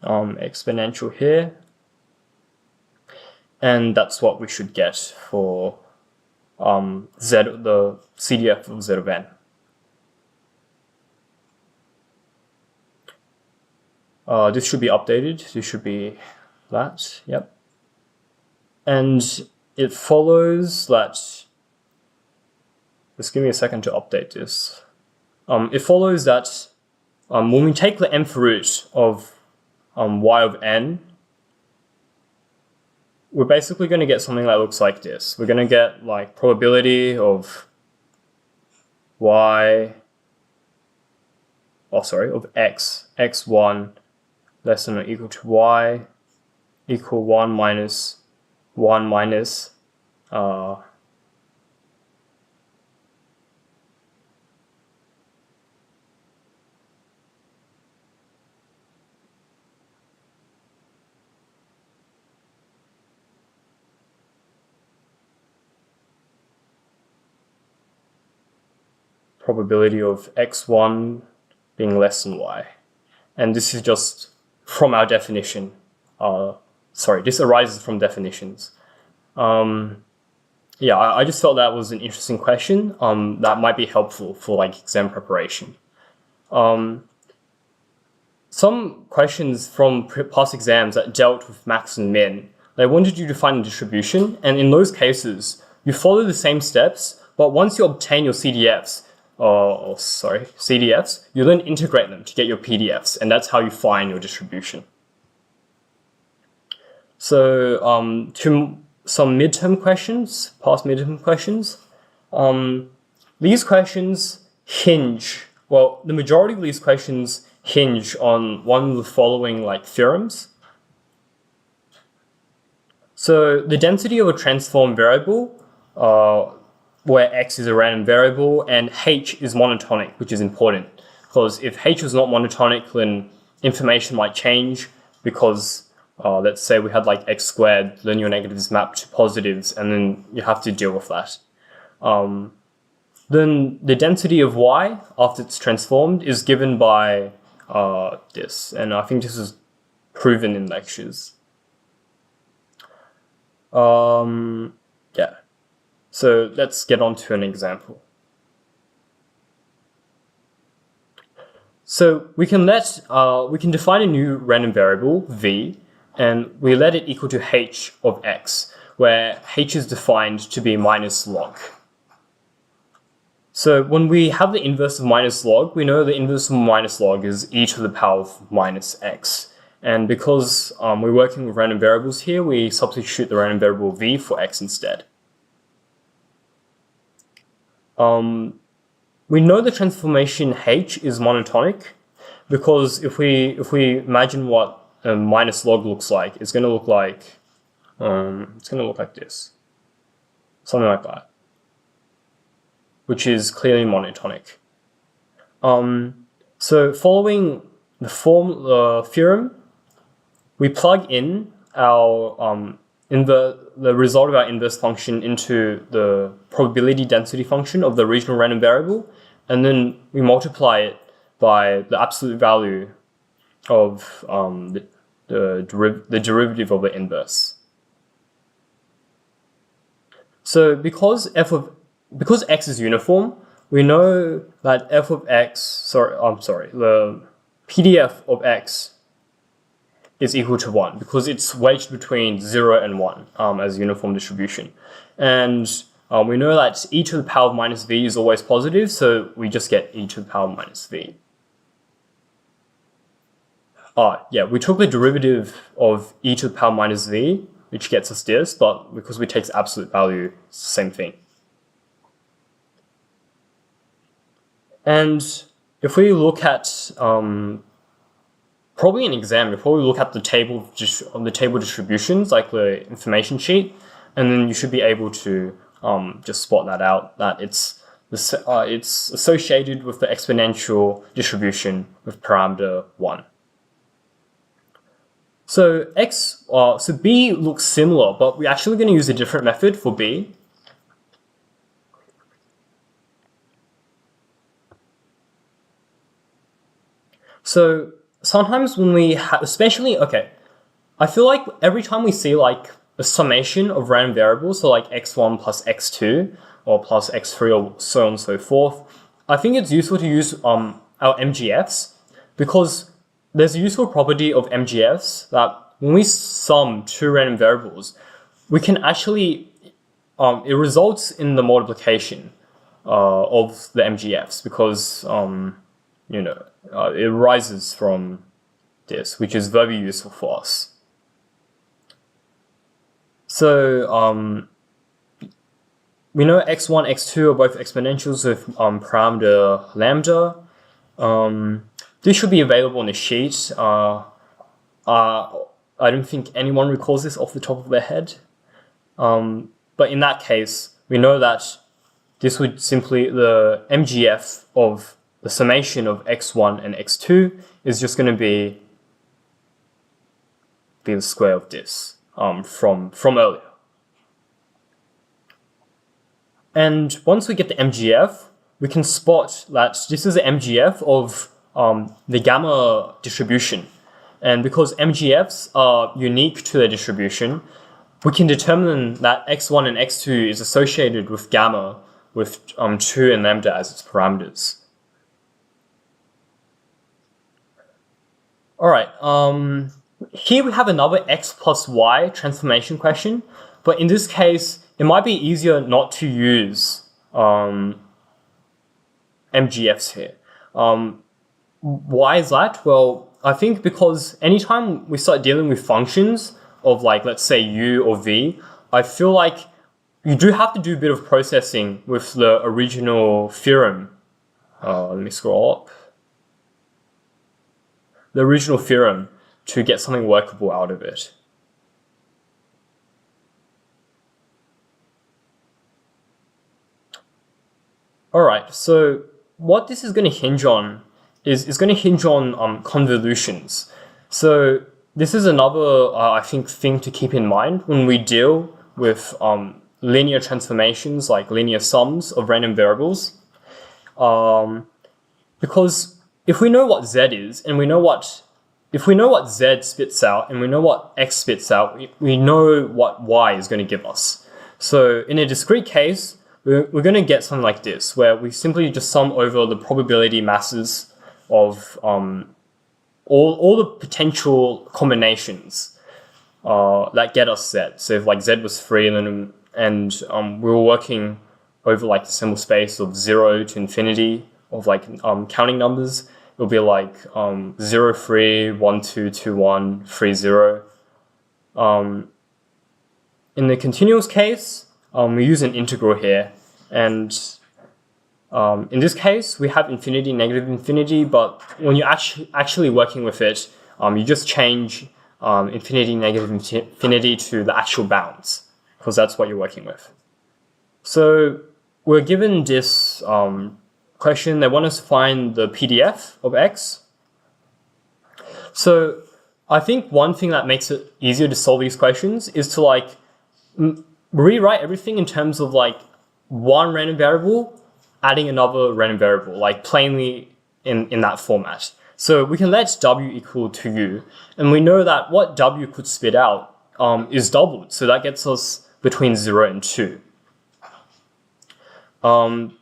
exponential here. And that's what we should get for the CDF of Z of n. This should be updated. This should be that. Yep. And it follows that. Just give me a second to update this. It follows that when we take the nth root of y of n, we're basically going to get something that looks like this. We're going to get like probability of of x1 less than or equal to y equal 1 minus probability of x1 being less than y. And this is just from our definition. This arises from definitions. Yeah, I just thought that was an interesting question that might be helpful for like exam preparation. Some questions from past exams that dealt with max and min, they wanted you to find a distribution, and in those cases, you follow the same steps, but once you obtain your CDFs, you then integrate them to get your PDFs, and that's how you find your distribution. So, to some midterm questions, past midterm questions. These questions hinge, well, the majority of these questions hinge on one of the following like theorems. So the density of a transform variable, where x is a random variable and h is monotonic, which is important, because if h was not monotonic, then information might change because let's say we had like x squared, then your negatives map to positives, and then you have to deal with that. Then the density of y after it's transformed is given by this, and I think this is proven in lectures. Yeah. So let's get on to an example. So we can define a new random variable v, and we let it equal to h of x, where h is defined to be minus log. So when we have the inverse of minus log, we know the inverse of minus log is e to the power of minus x. And because we're working with random variables here, we substitute the random variable v for x instead. We know the transformation h is monotonic because if we imagine what minus log looks like, it's going to look like this, something like that, which is clearly monotonic. So following the theorem, we plug in our the result of our inverse function into the probability density function of the original random variable, and then we multiply it by the absolute value of the derivative of the inverse. So because x is uniform, we know that the PDF of x is equal to 1 because it's wedged between 0 and 1 as a uniform distribution. And we know that e to the power of minus v is always positive, so we just get e to the power of minus v. Yeah, we took the derivative of e to the power minus v, which gets us this, but because we take the absolute value, it's the same thing. And if we look at probably an exam, you probably look at the table distributions, like the information sheet, and then you should be able to just spot that out, that it's associated with the exponential distribution with parameter 1. So so b looks similar, but we're actually going to use a different method for b. So sometimes when we especially, I feel like every time we see like a summation of random variables, so like x1 plus x2 or plus x3 or so on and so forth, I think it's useful to use our MGFs, because there's a useful property of MGFs that when we sum two random variables, we can actually, it results in the multiplication of the MGFs, because it arises from this, which is very useful for us. So we know x1, x2 are both exponentials with parameter lambda. This should be available on the sheet. I don't think anyone recalls this off the top of their head. But in that case, we know that this would simply, the MGF of the summation of x1 and x2 is just going to be the square of this from earlier. And once we get the MGF, we can spot that this is an MGF of the gamma distribution. And because MGFs are unique to their distribution, we can determine that x1 and x2 is associated with gamma with 2 and lambda as its parameters. All right, here we have another x plus y transformation question, but in this case, it might be easier not to use MGFs here. Why is that? Well, I think because anytime we start dealing with functions of like, let's say u or v, I feel like you do have to do a bit of processing with the original theorem. Let me scroll up. The original theorem to get something workable out of it. All right, so what this is going to hinge on is going to hinge on convolutions. So this is another, I think, thing to keep in mind when we deal with linear transformations, like linear sums of random variables. Because if we know what z is, and if we know what z spits out, and we know what x spits out, we know what y is going to give us. So in a discrete case, we're going to get something like this, where we simply just sum over the probability masses of all the potential combinations that get us z. So if like z was free and we were working over like the symbol space of 0 to infinity of like counting numbers, it'll be like 0, 3, 1, 2, 2, 1, 3, 0. In the continuous case, we use an integral here, and in this case, we have infinity, negative infinity, but when you're actually working with it, you just change infinity, negative infinity to the actual bounds, because that's what you're working with. So we're given this question. They want us to find the PDF of x. So I think one thing that makes it easier to solve these questions is to like rewrite everything in terms of like one random variable adding another random variable, like plainly in that format. So we can let w equal to u, and we know that what w could spit out is doubled, so that gets us between 0 and 2.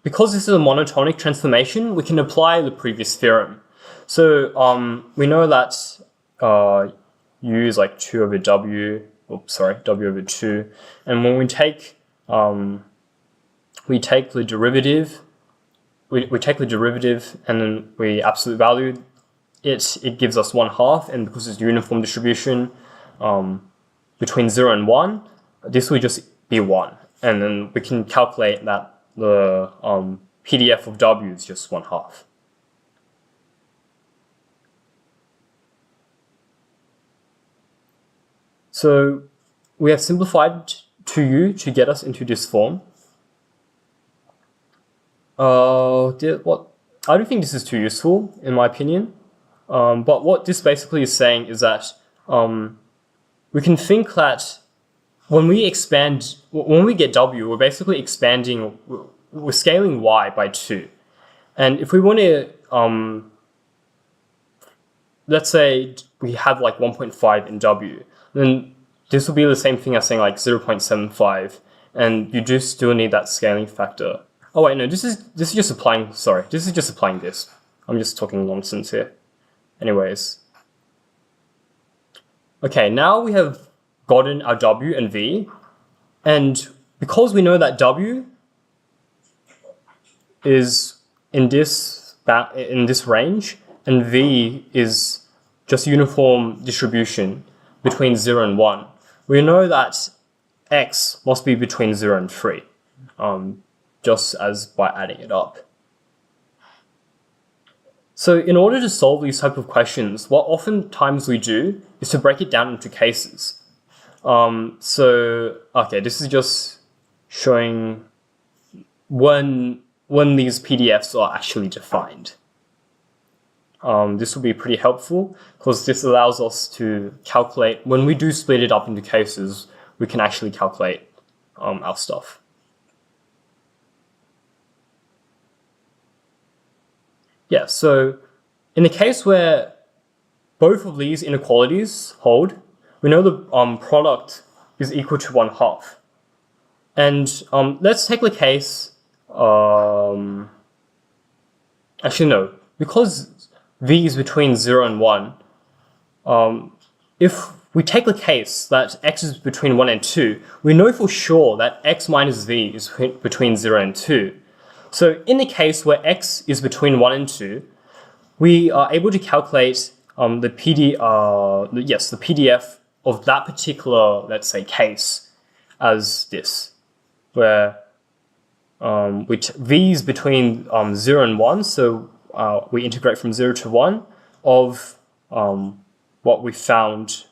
Because this is a monotonic transformation, we can apply the previous theorem. So we know that u is like 2 over w, w over 2, and when we take the derivative, we take the derivative and then we absolute value it gives us 1/2, and because it's uniform distribution between 0 and 1, this will just be 1, and then we can calculate that the PDF of w is just 1/2. So we have simplified to u to get us into this form. I don't think this is too useful, in my opinion. But what this basically is saying is that we can think that when we get w, we're basically expanding, we're scaling y by 2. And if we want to, let's say we have like 1.5 in w, then this will be the same thing as saying like 0.75, and you do still need that scaling factor. Oh wait, no, this is just applying, sorry, this is just applying this. I'm just talking nonsense here. Anyways. Okay, now we have gotten our w and v, and because we know that w is in this range, and v is just uniform distribution between 0 and 1, we know that x must be between 0 and 3. Just as by adding it up. So in order to solve these type of questions, what oftentimes we do is to break it down into cases. Okay, this is just showing when these PDFs are actually defined. This will be pretty helpful because this allows us to calculate, when we do split it up into cases, we can actually calculate our stuff. Yeah, so in the case where both of these inequalities hold, we know the product is equal to 1/2. And let's take the case, actually no, because v is between 0 and 1, if we take the case that x is between 1 and 2, we know for sure that x minus v is between 0 and 2. So in the case where x is between 1 and 2, we are able to calculate the PDF of that particular, let's say, case as this, where v is between 0 and 1, so we integrate from 0 to 1 of what we found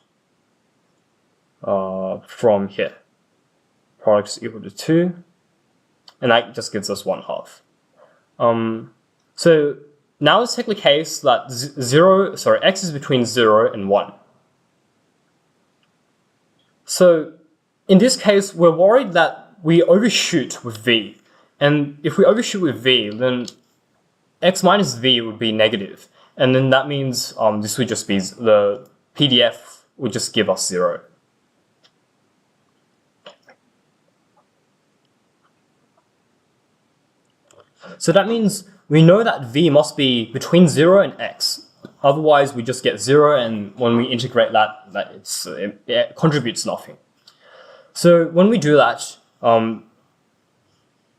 from here. Product is equal to 2, and that just gives us 1/2. So now let's take the case that x is between 0 and 1. So in this case, we're worried that we overshoot with v. And if we overshoot with v, then x minus v would be negative. And then that means this would just be, the PDF would just give us 0. So that means we know that v must be between 0 and x. Otherwise, we just get 0, and when we integrate that it contributes nothing. So when we do that,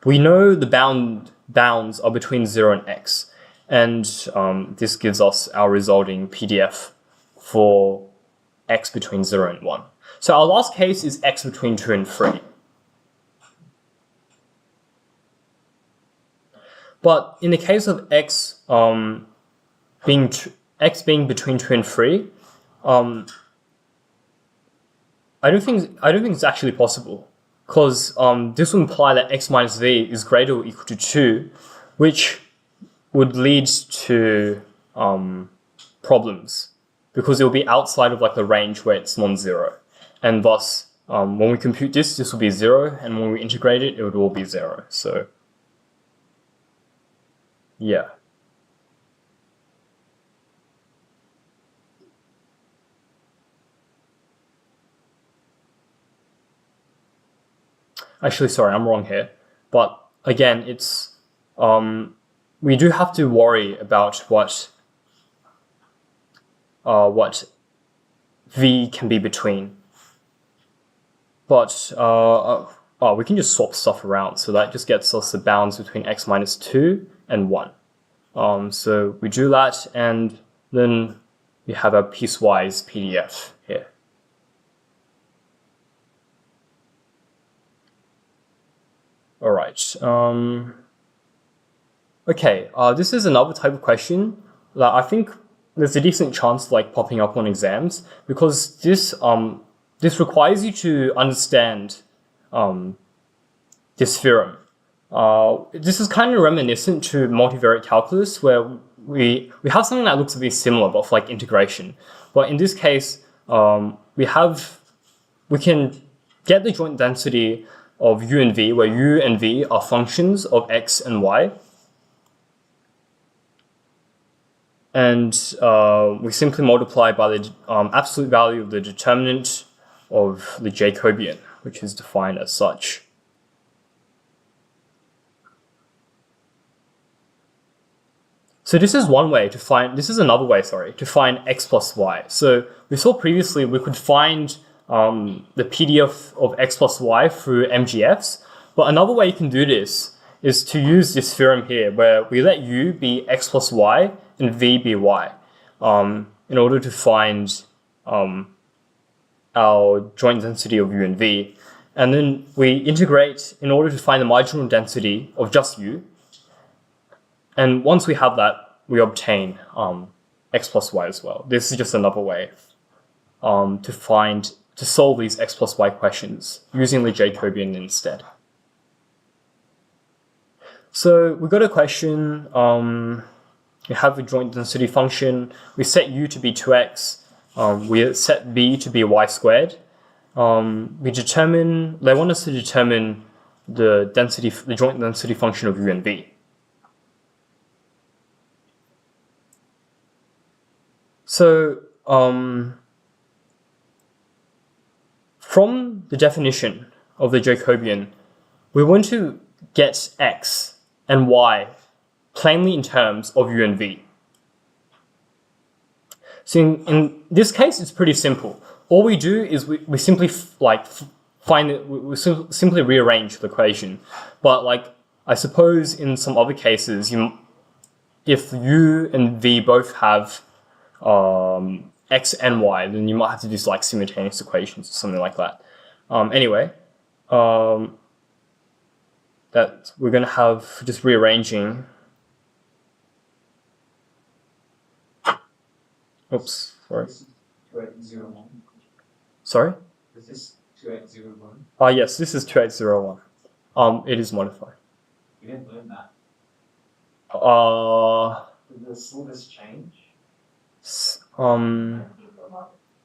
we know the bounds are between 0 and x. And this gives us our resulting PDF for x between 0 and 1. So our last case is x between 2 and 3. But in the case of x being between 2 and 3, I don't think it's actually possible, because this would imply that x minus v is greater or equal to 2, which would lead to problems, because it will be outside of like the range where it's non-zero, and thus when we compute this will be 0, and when we integrate it, it would all be 0. So yeah. Actually, sorry, I'm wrong here. But again, it's we do have to worry about what v can be between. But we can just swap stuff around, so that just gets us the bounds between x minus 2 and 1. So we do that, and then we have a piecewise PDF here. All right. Okay. This is another type of question that I think there's a decent chance of like popping up on exams, because this requires you to understand this theorem. This is kind of reminiscent to multivariate calculus, where we have something that looks a bit similar, but for like integration. But in this case, we can get the joint density of u and v, where u and v are functions of x and y. And we simply multiply by the absolute value of the determinant of the Jacobian, which is defined as such. So this is one way to find, this is another way, sorry, to find x plus y. So we saw previously we could find the PDF of x plus y through MGFs, but another way you can do this is to use this theorem here, where we let u be x plus y and v be y, in order to find our joint density of u and v. And then we integrate in order to find the marginal density of just u. And once we have that, we obtain x plus y as well. This is just another way to solve these x plus y questions using the Jacobian instead. So we got a question. We have a joint density function. We set u to be 2x. We set v to be y squared. They want us to determine the joint density function of u and v. So from the definition of the Jacobian, we want to get x and y plainly in terms of u and v. So in this case, it's pretty simple. All we do is we simply find it. We simply rearrange the equation. But like I suppose in some other cases, if u and v both have x and y, then you might have to do like simultaneous equations or something like that. Anyway, that we're going to have just rearranging. Oops, sorry. 2801. Sorry? Is this 2801? Yes, this is 2801. It is modified. We didn't learn that. Did the syllabus change?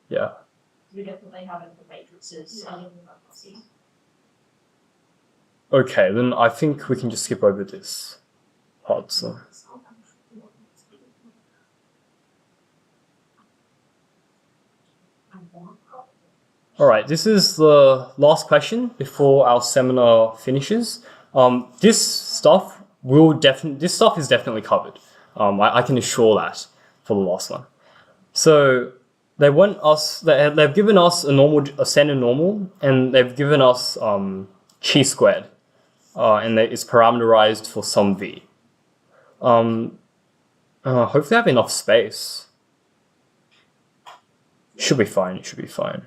Yeah. We definitely have it for matrices. Okay, then I think we can just skip over this part. So. All right, this is the last question before our seminar finishes. This stuff is definitely covered. I can assure that for the last one. So they've given us a standard normal, and they've given us chi squared, and it's parameterized for some v. Hopefully I have enough space. Should be fine. It should be fine.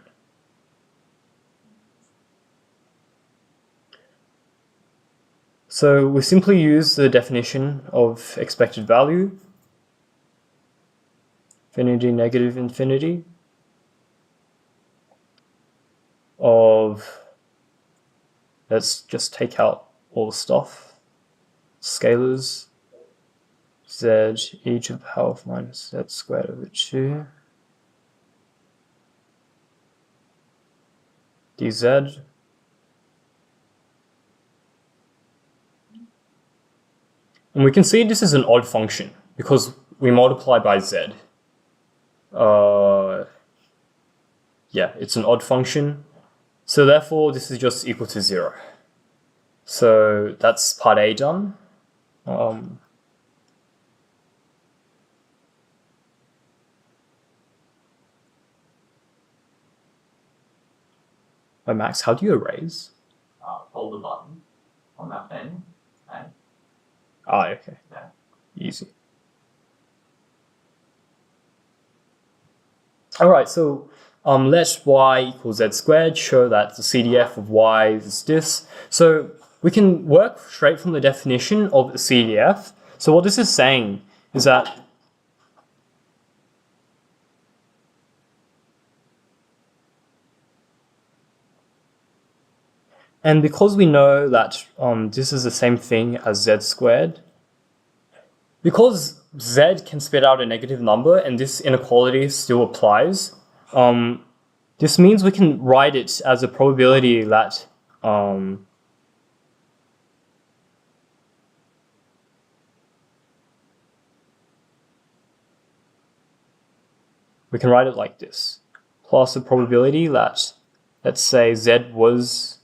So we simply use the definition of expected value, infinity, negative infinity, of, let's just take out all the stuff, scalars, z e to the power of minus z squared over 2, dz, and we can see this is an odd function because we multiply by z. Yeah, it's an odd function. So therefore, this is just equal to 0. So that's part A done. Max, how do you erase? Hold the button on that pen. Okay. Okay. Yeah. Easy. All right, so let y equals z squared show that the CDF of y is this. So we can work straight from the definition of the CDF. So what this is saying is that and because we know that this is the same thing as z squared, because z can spit out a negative number and this inequality still applies, this means we can write it as a probability that we can write it like this, plus a probability that, let's say, z was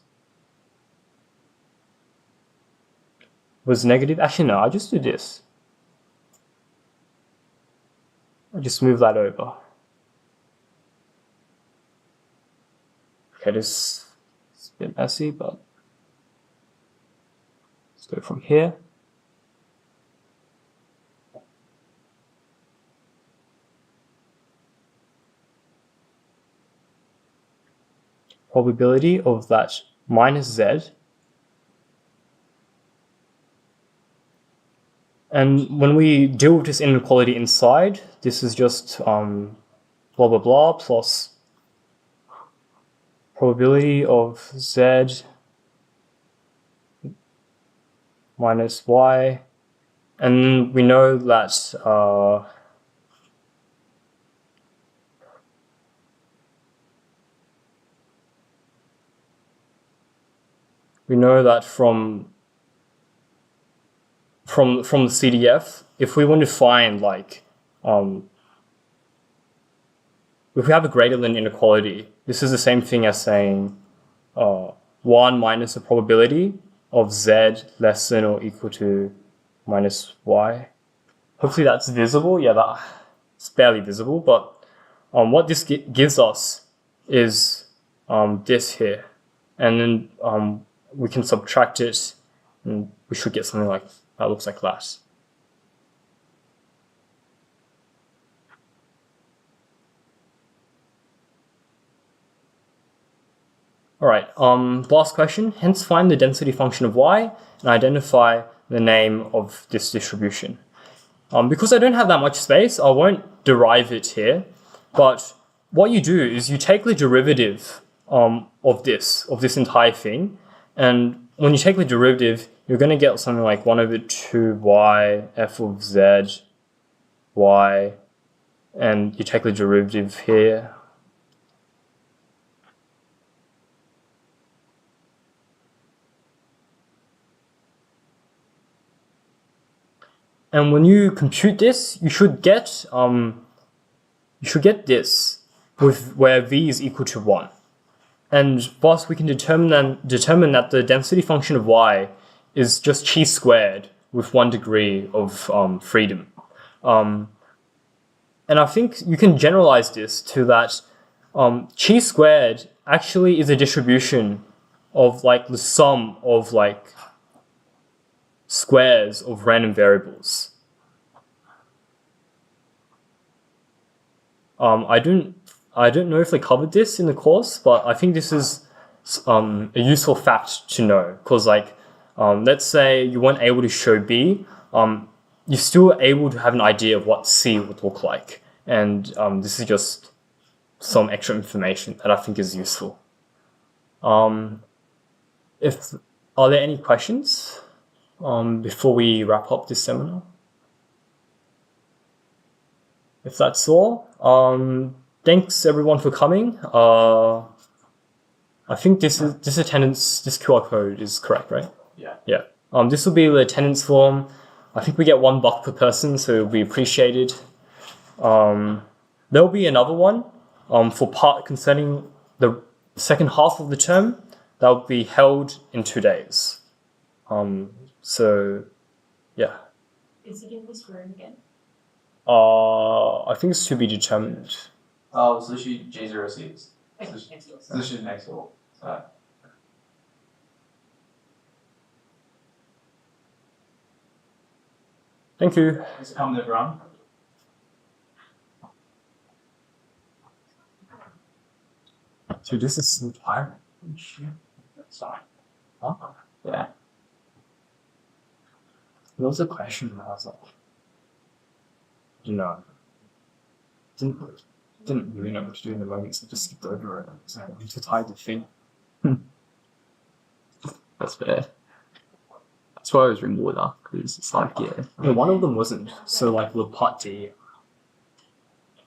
negative. Actually, no, I just do this. I just move that over. Okay, this is a bit messy, but let's go from here. Probability of that minus z. And when we deal with this inequality inside, this is just blah blah blah plus probability of z minus y, and we know that from the CDF, if we want to find like if we have a greater than inequality, this is the same thing as saying 1 minus the probability of z less than or equal to minus y. Hopefully that's visible. Yeah, it's barely visible, but what this gives us is this here. And then we can subtract it, and we should get something like that looks like that. All right, last question. Hence, find the density function of y and identify the name of this distribution. Because I don't have that much space, I won't derive it here. But what you do is you take the derivative of this entire thing, and when you take the derivative, you're going to get something like 1 over 2y f of z y, and you take the derivative here. And when you compute this, you should get this with where v is equal to 1. And thus we can determine that the density function of y is just chi squared with 1 degree of freedom. And I think you can generalize this to that chi squared actually is a distribution of like the sum of like squares of random variables. I don't know if they covered this in the course, but I think this is a useful fact to know, because like let's say you weren't able to show B, you're still able to have an idea of what C would look like, and this is just some extra information that I think is useful. Are there any questions before we wrap up this seminar? If that's all, thanks everyone for coming. I think this QR code is correct, right? Yeah. Yeah. This will be the attendance form. I think we get $1 per person, so it'll be appreciated. There'll be another one for part concerning the second half of the term that will be held in 2 days. So, yeah. Is it in this room again? I think it's to be determined. Oh, it's literally G06. Okay, It's next door. literally next door. So. Thank you. Thanks for coming, everyone. Dude, this is so tiring. Sorry. Huh? Yeah. There was a question and I was like, didn't really know what to do in the moment, so I just skipped over it. So I'm too tired to think. That's fair. That's why I was drinking water, because it's like, yeah. No, one of them wasn't. So like the part D,